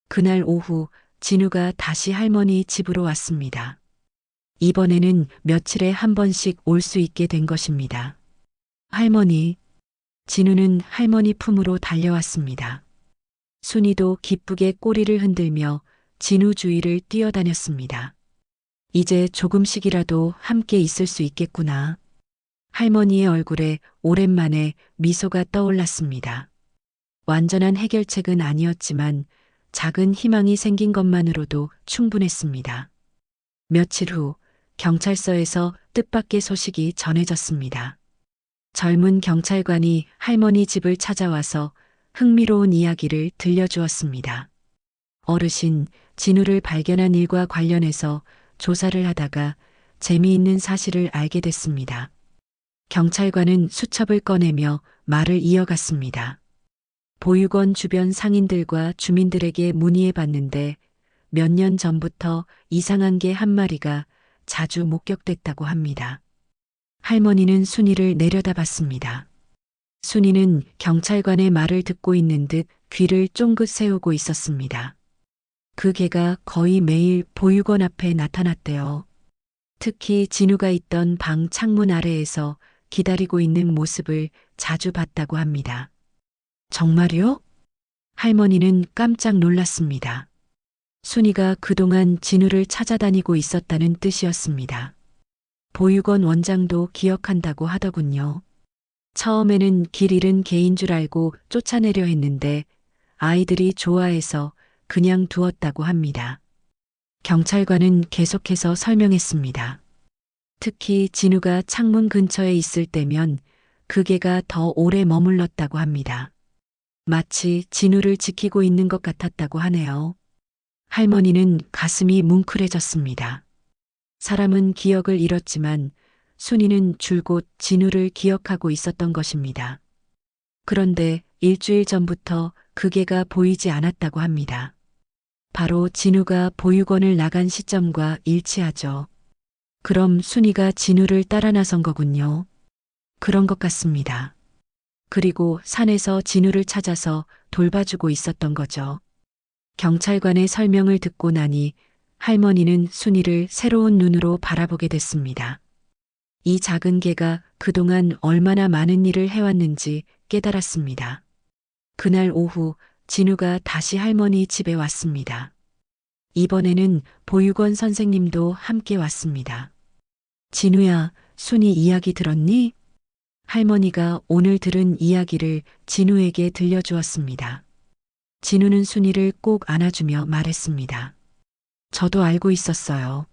그날 오후 진우가 다시 할머니 집으로 왔습니다. 이번에는 며칠에 한 번씩 올 수 있게 된 것입니다. 할머니, 진우는 할머니 품으로 달려왔습니다. 순이도 기쁘게 꼬리를 흔들며 진우 주위를 뛰어다녔습니다. 이제 조금씩이라도 함께 있을 수 있겠구나. 할머니의 얼굴에 오랜만에 미소가 떠올랐습니다. 완전한 해결책은 아니었지만 작은 희망이 생긴 것만으로도 충분했습니다. 며칠 후 경찰서에서 뜻밖의 소식이 전해졌습니다. 젊은 경찰관이 할머니 집을 찾아와서 흥미로운 이야기를 들려주었습니다. 어르신, 진우를 발견한 일과 관련해서 조사를 하다가 재미있는 사실을 알게 됐습니다. 경찰관은 수첩을 꺼내며 말을 이어갔습니다. 보육원 주변 상인들과 주민들에게 문의해 봤는데 몇 년 전부터 이상한 개 한 마리가 자주 목격됐다고 합니다. 할머니는 순이를 내려다봤습니다. 순이는 경찰관의 말을 듣고 있는 듯 귀를 쫑긋 세우고 있었습니다. 그 개가 거의 매일 보육원 앞에 나타났대요. 특히 진우가 있던 방 창문 아래에서 기다리고 있는 모습을 자주 봤다고 합니다. 정말요? 할머니는 깜짝 놀랐습니다. 순이가 그동안 진우를 찾아다니고 있었다는 뜻이었습니다. 보육원 원장도 기억한다고 하더군요. 처음에는 길 잃은 개인 줄 알고 쫓아내려 했는데 아이들이 좋아해서 그냥 두었다고 합니다. 경찰관은 계속해서 설명했습니다. 특히 진우가 창문 근처에 있을 때면 그 개가 더 오래 머물렀다고 합니다. 마치 진우를 지키고 있는 것 같았다고 하네요. 할머니는 가슴이 뭉클해졌습니다. 사람은 기억을 잃었지만 순이는 줄곧 진우를 기억하고 있었던 것입니다. 그런데 일주일 전부터 그 개가 보이지 않았다고 합니다. 바로 진우가 보육원을 나간 시점과 일치하죠. 그럼 순이가 진우를 따라 나선 거군요. 그런 것 같습니다. 그리고 산에서 진우를 찾아서 돌봐주고 있었던 거죠. 경찰관의 설명을 듣고 나니 할머니는 순이를 새로운 눈으로 바라보게 됐습니다. 이 작은 개가 그동안 얼마나 많은 일을 해왔는지 깨달았습니다. 그날 오후 진우가 다시 할머니 집에 왔습니다. 이번에는 보육원 선생님도 함께 왔습니다. 진우야, 순이 이야기 들었니? 할머니가 오늘 들은 이야기를 진우에게 들려주었습니다. 진우는 순이를 꼭 안아주며 말했습니다. 저도 알고 있었어요.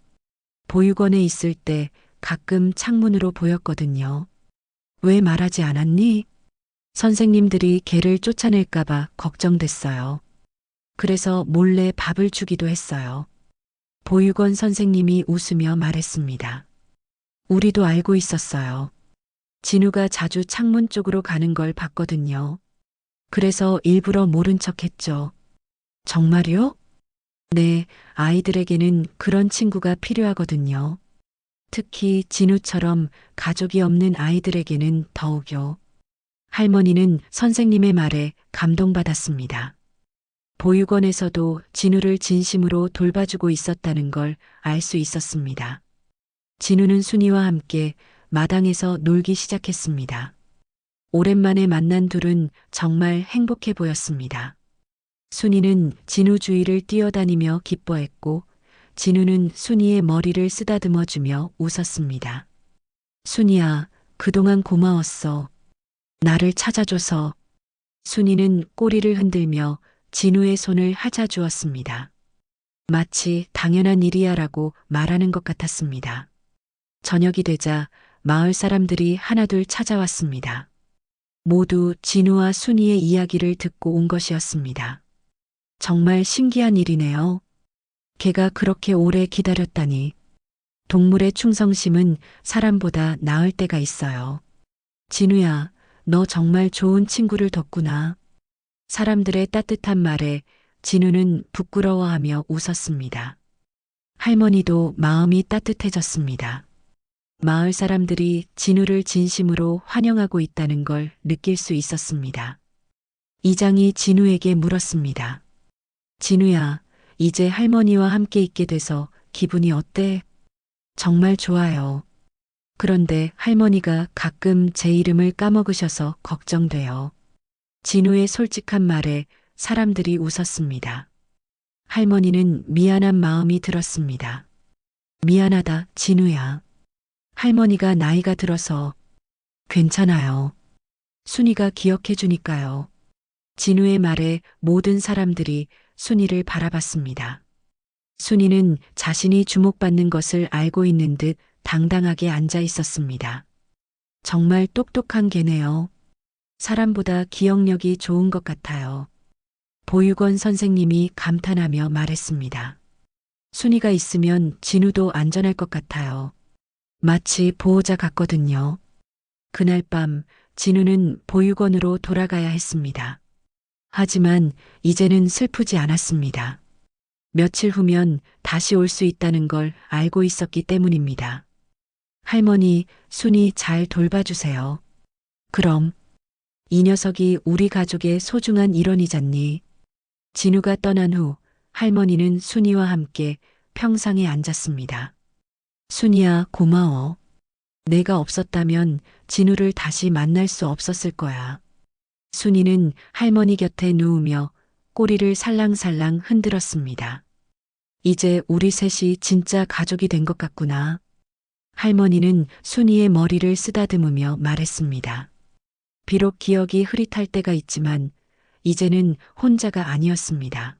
보육원에 있을 때 가끔 창문으로 보였거든요. 왜 말하지 않았니? 선생님들이 개를 쫓아낼까봐 걱정됐어요. 그래서 몰래 밥을 주기도 했어요. 보육원 선생님이 웃으며 말했습니다. 우리도 알고 있었어요. 진우가 자주 창문 쪽으로 가는 걸 봤거든요. 그래서 일부러 모른 척 했죠. 정말요? 네, 아이들에게는 그런 친구가 필요하거든요. 특히 진우처럼 가족이 없는 아이들에게는 더욱요. 할머니는 선생님의 말에 감동받았습니다. 보육원에서도 진우를 진심으로 돌봐주고 있었다는 걸 알 수 있었습니다. 진우는 순이와 함께 마당에서 놀기 시작했습니다. 오랜만에 만난 둘은 정말 행복해 보였습니다. 순이는 진우 주위를 뛰어다니며 기뻐했고 진우는 순이의 머리를 쓰다듬어주며 웃었습니다. 순이야, 그동안 고마웠어. 나를 찾아줘서. 순이는 꼬리를 흔들며 진우의 손을 하자주었습니다. 마치 당연한 일이야라고 말하는 것 같았습니다. 저녁이 되자 마을 사람들이 하나둘 찾아왔습니다. 모두 진우와 순이의 이야기를 듣고 온 것이었습니다. 정말 신기한 일이네요. 개가 그렇게 오래 기다렸다니. 동물의 충성심은 사람보다 나을 때가 있어요. 진우야, 너 정말 좋은 친구를 뒀구나. 사람들의 따뜻한 말에 진우는 부끄러워하며 웃었습니다. 할머니도 마음이 따뜻해졌습니다. 마을 사람들이 진우를 진심으로 환영하고 있다는 걸 느낄 수 있었습니다. 이장이 진우에게 물었습니다. 진우야, 이제 할머니와 함께 있게 돼서 기분이 어때? 정말 좋아요. 그런데 할머니가 가끔 제 이름을 까먹으셔서 걱정돼요. 진우의 솔직한 말에 사람들이 웃었습니다. 할머니는 미안한 마음이 들었습니다. 미안하다, 진우야. 할머니가 나이가 들어서. 괜찮아요. 순이가 기억해 주니까요. 진우의 말에 모든 사람들이 순이를 바라봤습니다. 순이는 자신이 주목받는 것을 알고 있는 듯 당당하게 앉아 있었습니다. 정말 똑똑한 개네요. 사람보다 기억력이 좋은 것 같아요. 보육원 선생님이 감탄하며 말했습니다. 순이가 있으면 진우도 안전할 것 같아요. 마치 보호자 같거든요. 그날 밤 진우는 보육원으로 돌아가야 했습니다. 하지만 이제는 슬프지 않았습니다. 며칠 후면 다시 올 수 있다는 걸 알고 있었기 때문입니다. 할머니, 순이 잘 돌봐주세요. 그럼 이 녀석이 우리 가족의 소중한 일원이잖니. 진우가 떠난 후 할머니는 순이와 함께 평상에 앉았습니다. 순이야, 고마워. 내가 없었다면 진우를 다시 만날 수 없었을 거야. 순이는 할머니 곁에 누우며 꼬리를 살랑살랑 흔들었습니다. 이제 우리 셋이 진짜 가족이 된 것 같구나. 할머니는 순이의 머리를 쓰다듬으며 말했습니다. 비록 기억이 흐릿할 때가 있지만 이제는 혼자가 아니었습니다.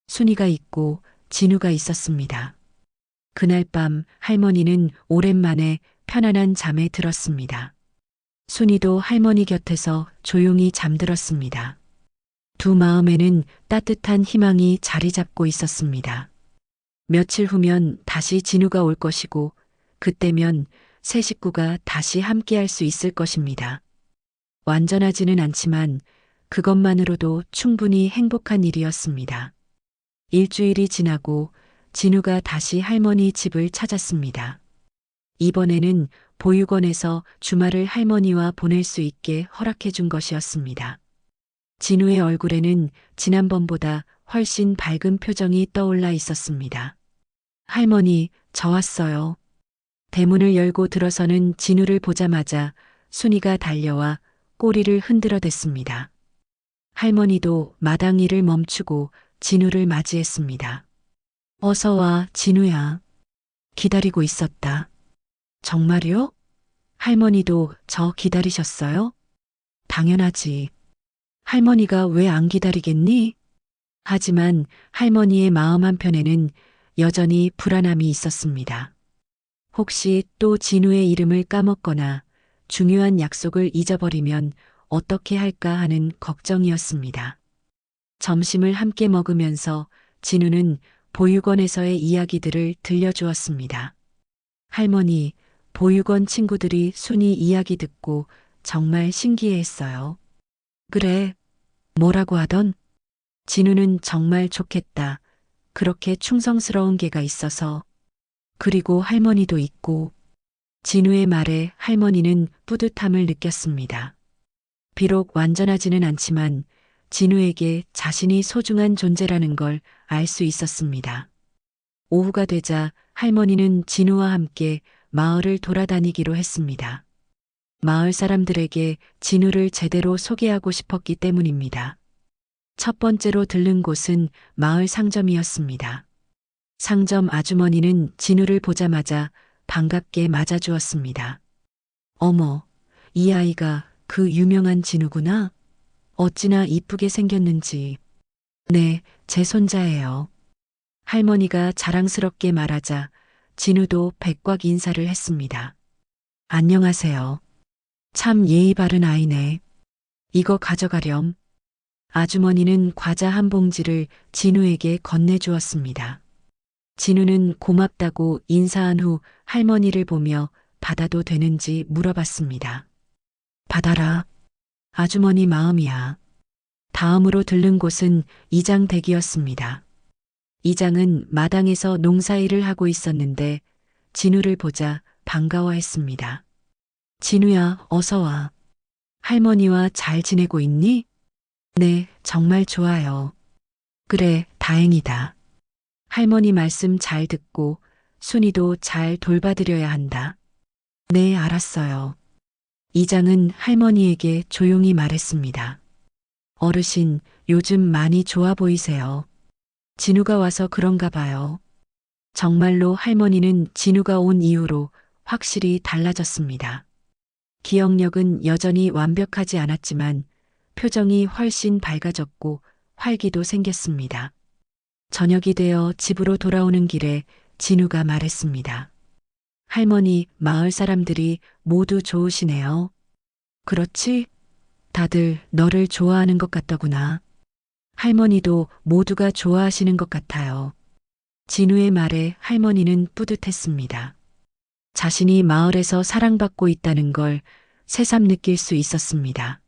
순이가 있고 진우가 있었습니다. 그날 밤 할머니는 오랜만에 편안한 잠에 들었습니다. 순이도 할머니 곁에서 조용히 잠들었습니다. 두 마음에는 따뜻한 희망이 자리 잡고 있었습니다. 며칠 후면 다시 진우가 올 것이고 그때면 세 식구가 다시 함께할 수 있을 것입니다. 완전하지는 않지만 그것만으로도 충분히 행복한 일이었습니다. 일주일이 지나고 진우가 다시 할머니 집을 찾았습니다. 이번에는 보육원에서 주말을 할머니와 보낼 수 있게 허락해 준 것이었습니다. 진우의 얼굴에는 지난번보다 훨씬 밝은 표정이 떠올라 있었습니다. 할머니, 저 왔어요. 대문을 열고 들어서는 진우를 보자마자 순이가 달려와 꼬리를 흔들어댔습니다. 할머니도 마당 일을 멈추고 진우를 맞이했습니다. 어서 와, 진우야. 기다리고 있었다. 정말요? 할머니도 저 기다리셨어요? 당연하지. 할머니가 왜 안 기다리겠니? 하지만 할머니의 마음 한편에는 여전히 불안함이 있었습니다. 혹시 또 진우의 이름을 까먹거나 중요한 약속을 잊어버리면 어떻게 할까 하는 걱정이었습니다. 점심을 함께 먹으면서 진우는 보육원에서의 이야기들을 들려주었습니다. 할머니, 보육원 친구들이 순이 이야기 듣고 정말 신기해했어요. 그래, 뭐라고 하던? 진우는 정말 좋겠다. 그렇게 충성스러운 개가 있어서. 그리고 할머니도 있고. 진우의 말에 할머니는 뿌듯함을 느꼈습니다. 비록 완전하지는 않지만 진우에게 자신이 소중한 존재라는 걸 알 수 있었습니다. 오후가 되자 할머니는 진우와 함께 마을을 돌아다니기로 했습니다. 마을 사람들에게 진우를 제대로 소개하고 싶었기 때문입니다. 첫 번째로 들른 곳은 마을 상점이었습니다. 상점 아주머니는 진우를 보자마자 반갑게 맞아주었습니다. 어머, 이 아이가 그 유명한 진우구나. 어찌나 이쁘게 생겼는지. 네, 제 손자예요. 할머니가 자랑스럽게 말하자 진우도 백곽 인사를 했습니다. 안녕하세요. 참 예의 바른 아이네. 이거 가져가렴. 아주머니는 과자 한 봉지를 진우에게 건네주었습니다. 진우는 고맙다고 인사한 후 할머니를 보며 받아도 되는지 물어봤습니다. 받아라. 아주머니 마음이야. 다음으로 들른 곳은 이장 댁이었습니다. 이장은 마당에서 농사일을 하고 있었는데 진우를 보자 반가워했습니다. 진우야, 어서 와. 할머니와 잘 지내고 있니? 네, 정말 좋아요. 그래, 다행이다. 할머니 말씀 잘 듣고 순이도 잘 돌봐드려야 한다. 네, 알았어요. 이장은 할머니에게 조용히 말했습니다. 어르신, 요즘 많이 좋아 보이세요. 진우가 와서 그런가 봐요. 정말로 할머니는 진우가 온 이후로 확실히 달라졌습니다. 기억력은 여전히 완벽하지 않았지만 표정이 훨씬 밝아졌고 활기도 생겼습니다. 저녁이 되어 집으로 돌아오는 길에 진우가 말했습니다. 할머니, 마을 사람들이 모두 좋으시네요. 그렇지? 다들 너를 좋아하는 것 같더구나. 할머니도 모두가 좋아하시는 것 같아요. 진우의 말에 할머니는 뿌듯했습니다. 자신이 마을에서 사랑받고 있다는 걸 새삼 느낄 수 있었습니다.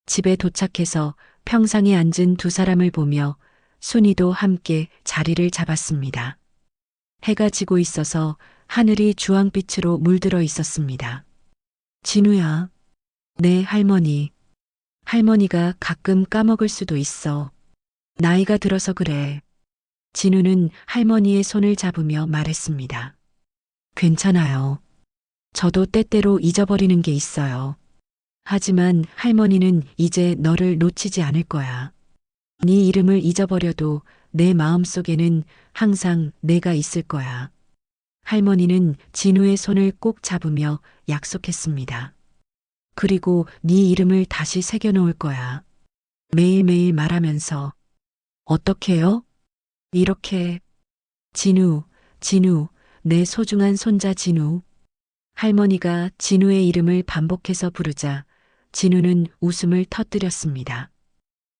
집에 도착해서 평상에 앉은 두 사람을 보며 순이도 함께 자리를 잡았습니다. 해가 지고 있어서 하늘이 주황빛으로 물들어 있었습니다. 진우야. 네, 할머니. 할머니가 가끔 까먹을 수도 있어. 나이가 들어서 그래. 진우는 할머니의 손을 잡으며 말했습니다. 괜찮아요. 저도 때때로 잊어버리는 게 있어요. 하지만 할머니는 이제 너를 놓치지 않을 거야. 네 이름을 잊어버려도 내 마음속에는 항상 내가 있을 거야. 할머니는 진우의 손을 꼭 잡으며 약속했습니다. 그리고 네 이름을 다시 새겨놓을 거야. 매일매일 말하면서. 어떻게요? 이렇게. 진우, 진우, 내 소중한 손자 진우. 할머니가 진우의 이름을 반복해서 부르자 진우는 웃음을 터뜨렸습니다.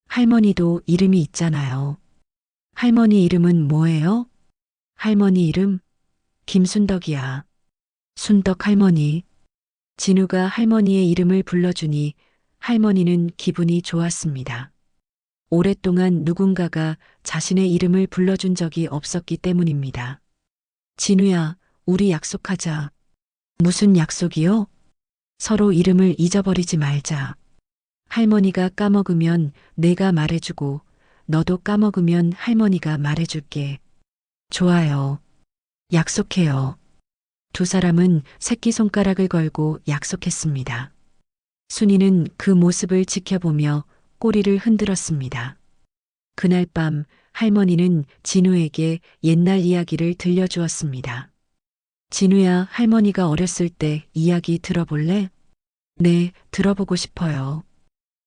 할머니도 이름이 있잖아요. 할머니 이름은 뭐예요? 할머니 이름? 김순덕이야. 순덕 할머니. 진우가 할머니의 이름을 불러주니 할머니는 기분이 좋았습니다. 오랫동안 누군가가 자신의 이름을 불러준 적이 없었기 때문입니다. 진우야, 우리 약속하자. 무슨 약속이요? 서로 이름을 잊어버리지 말자. 할머니가 까먹으면 내가 말해주고 너도 까먹으면 할머니가 말해줄게. 좋아요. 약속해요. 두 사람은 새끼손가락을 걸고 약속했습니다. 순이는 그 모습을 지켜보며 꼬리를 흔들었습니다. 그날 밤 할머니는 진우에게 옛날 이야기를 들려주었습니다. 진우야, 할머니가 어렸을 때 이야기 들어볼래? 네, 들어보고 싶어요.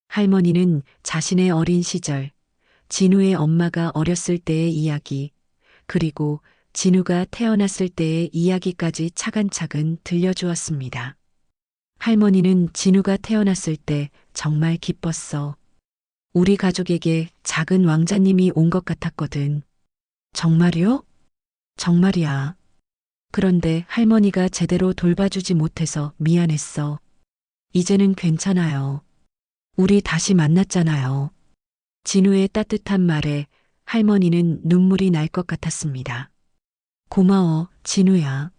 할머니는 자신의 어린 시절, 진우의 엄마가 어렸을 때의 이야기, 그리고 진우가 태어났을 때의 이야기까지 차근차근 들려주었습니다. 할머니는 진우가 태어났을 때 정말 기뻤어. 우리 가족에게 작은 왕자님이 온 것 같았거든. 정말이요? 정말이야. 그런데 할머니가 제대로 돌봐주지 못해서 미안했어. 이제는 괜찮아요. 우리 다시 만났잖아요. 진우의 따뜻한 말에 할머니는 눈물이 날 것 같았습니다. 고마워, 진우야.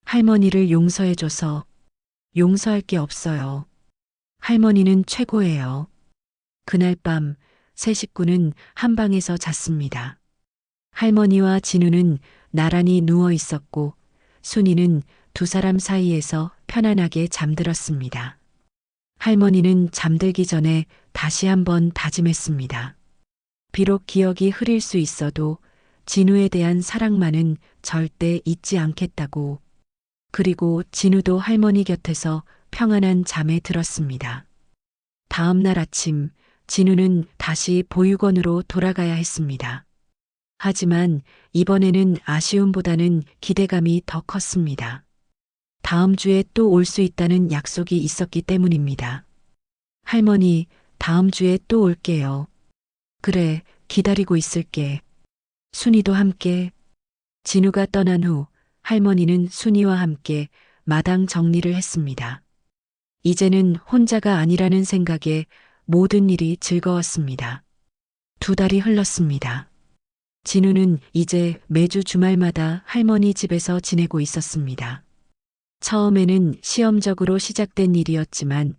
할머니를 용서해줘서. 용서할 게 없어요. 할머니는 최고예요. 그날 밤 세 식구는 한 방에서 잤습니다. 할머니와 진우는 나란히 누워 있었고 순이는 두 사람 사이에서 편안하게 잠들었습니다. 할머니는 잠들기 전에 다시 한번 다짐했습니다. 비록 기억이 흐릴 수 있어도 진우에 대한 사랑만은 절대 잊지 않겠다고. 그리고 진우도 할머니 곁에서 평안한 잠에 들었습니다. 다음 날 아침 진우는 다시 보육원으로 돌아가야 했습니다. 하지만 이번에는 아쉬움보다는 기대감이 더 컸습니다. 다음 주에 또 올 수 있다는 약속이 있었기 때문입니다. 할머니, 다음 주에 또 올게요. 그래, 기다리고 있을게. 순이도 함께. 진우가 떠난 후 할머니는 순이와 함께 마당 정리를 했습니다. 이제는 혼자가 아니라는 생각에 모든 일이 즐거웠습니다. 두 달이 흘렀습니다. 진우는 이제 매주 주말마다 할머니 집에서 지내고 있었습니다. 처음에는 시험적으로 시작된 일이었지만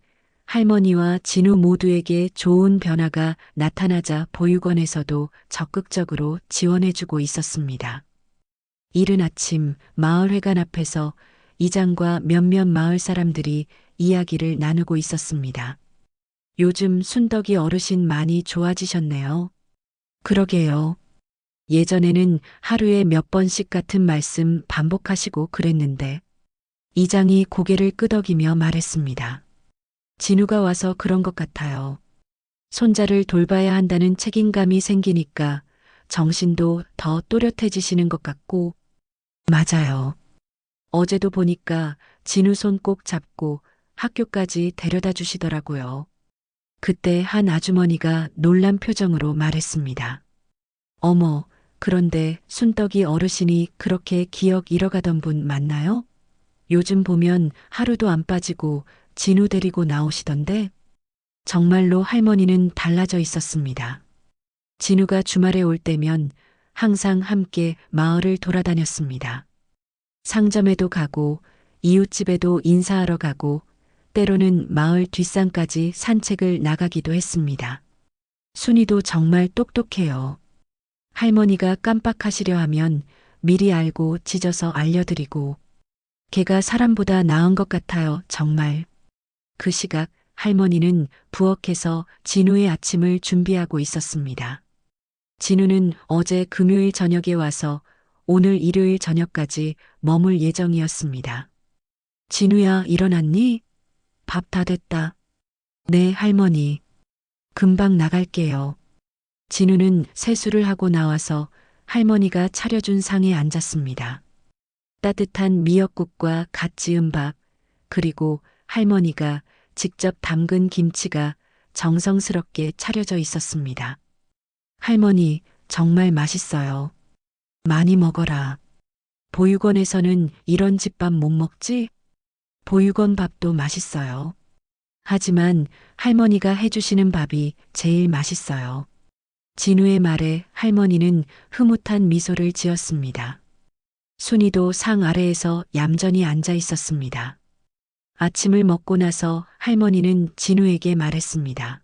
할머니와 진우 모두에게 좋은 변화가 나타나자 보육원에서도 적극적으로 지원해주고 있었습니다. 이른 아침 마을회관 앞에서 이장과 몇몇 마을 사람들이 이야기를 나누고 있었습니다. 요즘 순덕이 어르신 많이 좋아지셨네요. 그러게요. 예전에는 하루에 몇 번씩 같은 말씀 반복하시고 그랬는데 이장이 고개를 끄덕이며 말했습니다. 진우가 와서 그런 것 같아요. 손자를 돌봐야 한다는 책임감이 생기니까 정신도 더 또렷해지시는 것 같고, 맞아요. 어제도 보니까 진우 손 꼭 잡고 학교까지 데려다 주시더라고요. 그때 한 아주머니가 놀란 표정으로 말했습니다. 어머, 그런데 순떡이 어르신이 그렇게 기억 잃어가던 분 맞나요? 요즘 보면 하루도 안 빠지고 진우 데리고 나오시던데 정말로 할머니는 달라져 있었습니다. 진우가 주말에 올 때면 항상 함께 마을을 돌아다녔습니다. 상점에도 가고 이웃집에도 인사하러 가고 때로는 마을 뒷산까지 산책을 나가기도 했습니다. 순이도 정말 똑똑해요. 할머니가 깜빡하시려 하면 미리 알고 짖어서 알려드리고 걔가 사람보다 나은 것 같아요, 정말. 그 시각 할머니는 부엌에서 진우의 아침을 준비하고 있었습니다. 진우는 어제 금요일 저녁에 와서 오늘 일요일 저녁까지 머물 예정이었습니다. 진우야, 일어났니? 밥 다 됐다. 네, 할머니. 금방 나갈게요. 진우는 세수를 하고 나와서 할머니가 차려준 상에 앉았습니다. 따뜻한 미역국과 갓 지은 밥, 그리고 할머니가 직접 담근 김치가 정성스럽게 차려져 있었습니다. 할머니, 정말 맛있어요. 많이 먹어라. 보육원에서는 이런 집밥 못 먹지? 보육원 밥도 맛있어요. 하지만 할머니가 해주시는 밥이 제일 맛있어요. 진우의 말에 할머니는 흐뭇한 미소를 지었습니다. 순이도 상 아래에서 얌전히 앉아 있었습니다. 아침을 먹고 나서 할머니는 진우에게 말했습니다.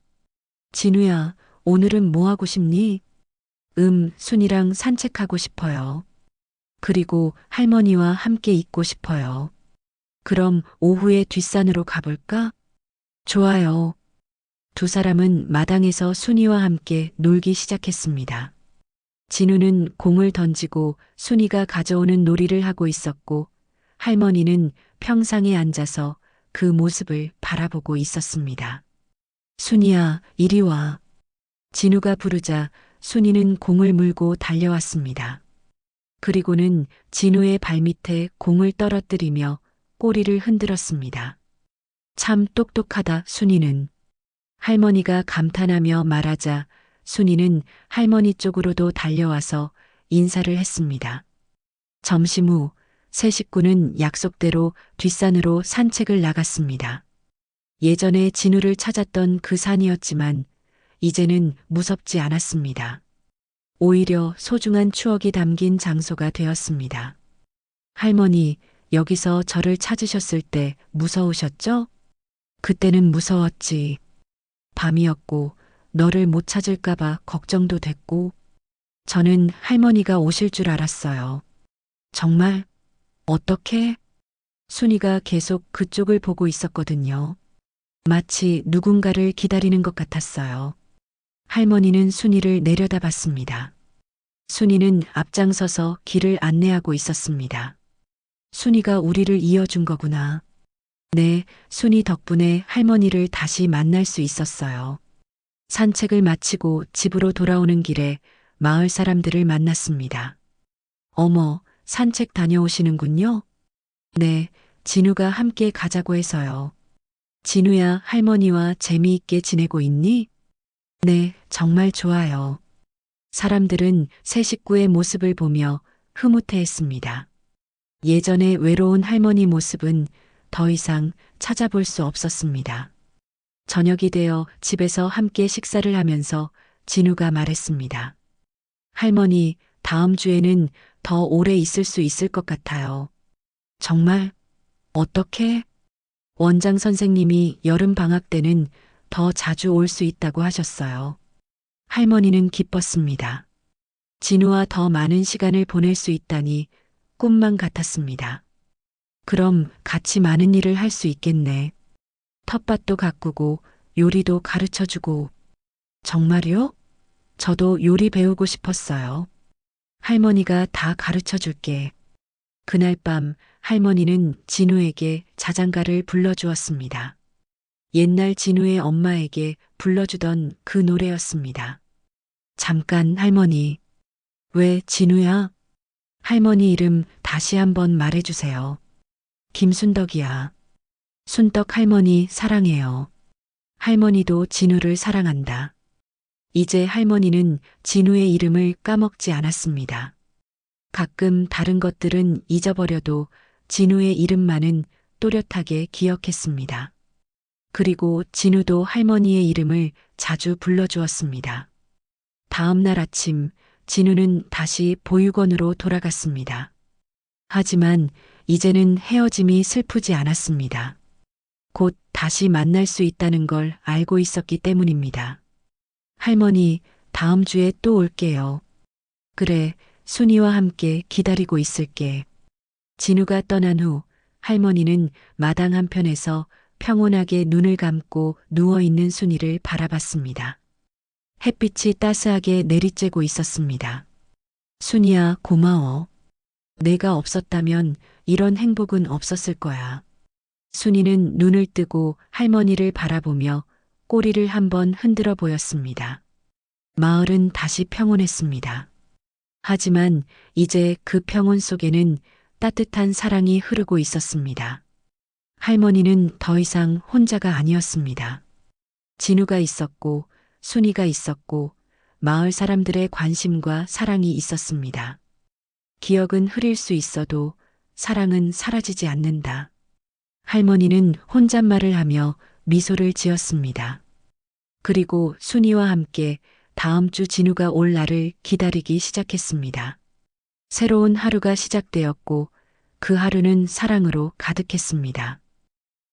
진우야, 오늘은 뭐 하고 싶니? 순이랑 산책하고 싶어요. 그리고 할머니와 함께 있고 싶어요. 그럼 오후에 뒷산으로 가볼까? 좋아요. 두 사람은 마당에서 순이와 함께 놀기 시작했습니다. 진우는 공을 던지고 순이가 가져오는 놀이를 하고 있었고 할머니는 평상에 앉아서 그 모습을 바라보고 있었습니다. 순이야, 이리 와. 진우가 부르자 순이는 공을 물고 달려왔습니다. 그리고는 진우의 발밑에 공을 떨어뜨리며 꼬리를 흔들었습니다. 참 똑똑하다, 순이는. 할머니가 감탄하며 말하자 순이는 할머니 쪽으로도 달려와서 인사를 했습니다. 점심 후 세 식구는 약속대로 뒷산으로 산책을 나갔습니다. 예전에 진우를 찾았던 그 산이었지만 이제는 무섭지 않았습니다. 오히려 소중한 추억이 담긴 장소가 되었습니다. 할머니, 여기서 저를 찾으셨을 때 무서우셨죠? 그때는 무서웠지. 밤이었고 너를 못 찾을까봐 걱정도 됐고 저는 할머니가 오실 줄 알았어요. 정말? 어떻게? 순이가 계속 그쪽을 보고 있었거든요. 마치 누군가를 기다리는 것 같았어요. 할머니는 순이를 내려다봤습니다. 순이는 앞장서서 길을 안내하고 있었습니다. 순이가 우리를 이어준 거구나. 네, 순이 덕분에 할머니를 다시 만날 수 있었어요. 산책을 마치고 집으로 돌아오는 길에 마을 사람들을 만났습니다. 어머, 산책 다녀오시는군요? 네, 진우가 함께 가자고 해서요. 진우야, 할머니와 재미있게 지내고 있니? 네, 정말 좋아요. 사람들은 새 식구의 모습을 보며 흐뭇해했습니다. 예전의 외로운 할머니 모습은 더 이상 찾아볼 수 없었습니다. 저녁이 되어 집에서 함께 식사를 하면서 진우가 말했습니다. 할머니, 다음 주에는 더 오래 있을 수 있을 것 같아요. 정말? 어떻게? 원장 선생님이 여름 방학 때는 더 자주 올 수 있다고 하셨어요. 할머니는 기뻤습니다. 진우와 더 많은 시간을 보낼 수 있다니 꿈만 같았습니다. 그럼 같이 많은 일을 할 수 있겠네. 텃밭도 가꾸고 요리도 가르쳐주고. 정말요? 저도 요리 배우고 싶었어요. 할머니가 다 가르쳐 줄게. 그날 밤 할머니는 진우에게 자장가를 불러주었습니다. 옛날 진우의 엄마에게 불러주던 그 노래였습니다. 잠깐 할머니. 왜 진우야? 할머니 이름 다시 한번 말해주세요. 김순덕이야. 순덕 할머니 사랑해요. 할머니도 진우를 사랑한다. 이제 할머니는 진우의 이름을 까먹지 않았습니다. 가끔 다른 것들은 잊어버려도 진우의 이름만은 또렷하게 기억했습니다. 그리고 진우도 할머니의 이름을 자주 불러주었습니다. 다음 날 아침 진우는 다시 보육원으로 돌아갔습니다. 하지만 이제는 헤어짐이 슬프지 않았습니다. 곧 다시 만날 수 있다는 걸 알고 있었기 때문입니다. 할머니, 다음 주에 또 올게요. 그래, 순이와 함께 기다리고 있을게. 진우가 떠난 후 할머니는 마당 한편에서 평온하게 눈을 감고 누워있는 순이를 바라봤습니다. 햇빛이 따스하게 내리쬐고 있었습니다. 순이야, 고마워. 내가 없었다면 이런 행복은 없었을 거야. 순이는 눈을 뜨고 할머니를 바라보며 꼬리를 한번 흔들어 보였습니다. 마을은 다시 평온했습니다. 하지만 이제 그 평온 속에는 따뜻한 사랑이 흐르고 있었습니다. 할머니는 더 이상 혼자가 아니었습니다. 진우가 있었고, 순이가 있었고, 마을 사람들의 관심과 사랑이 있었습니다. 기억은 흐릴 수 있어도 사랑은 사라지지 않는다. 할머니는 혼잣말을 하며 미소를 지었습니다. 그리고 순이와 함께 다음 주 진우가 올 날을 기다리기 시작했습니다. 새로운 하루가 시작되었고 그 하루는 사랑으로 가득했습니다.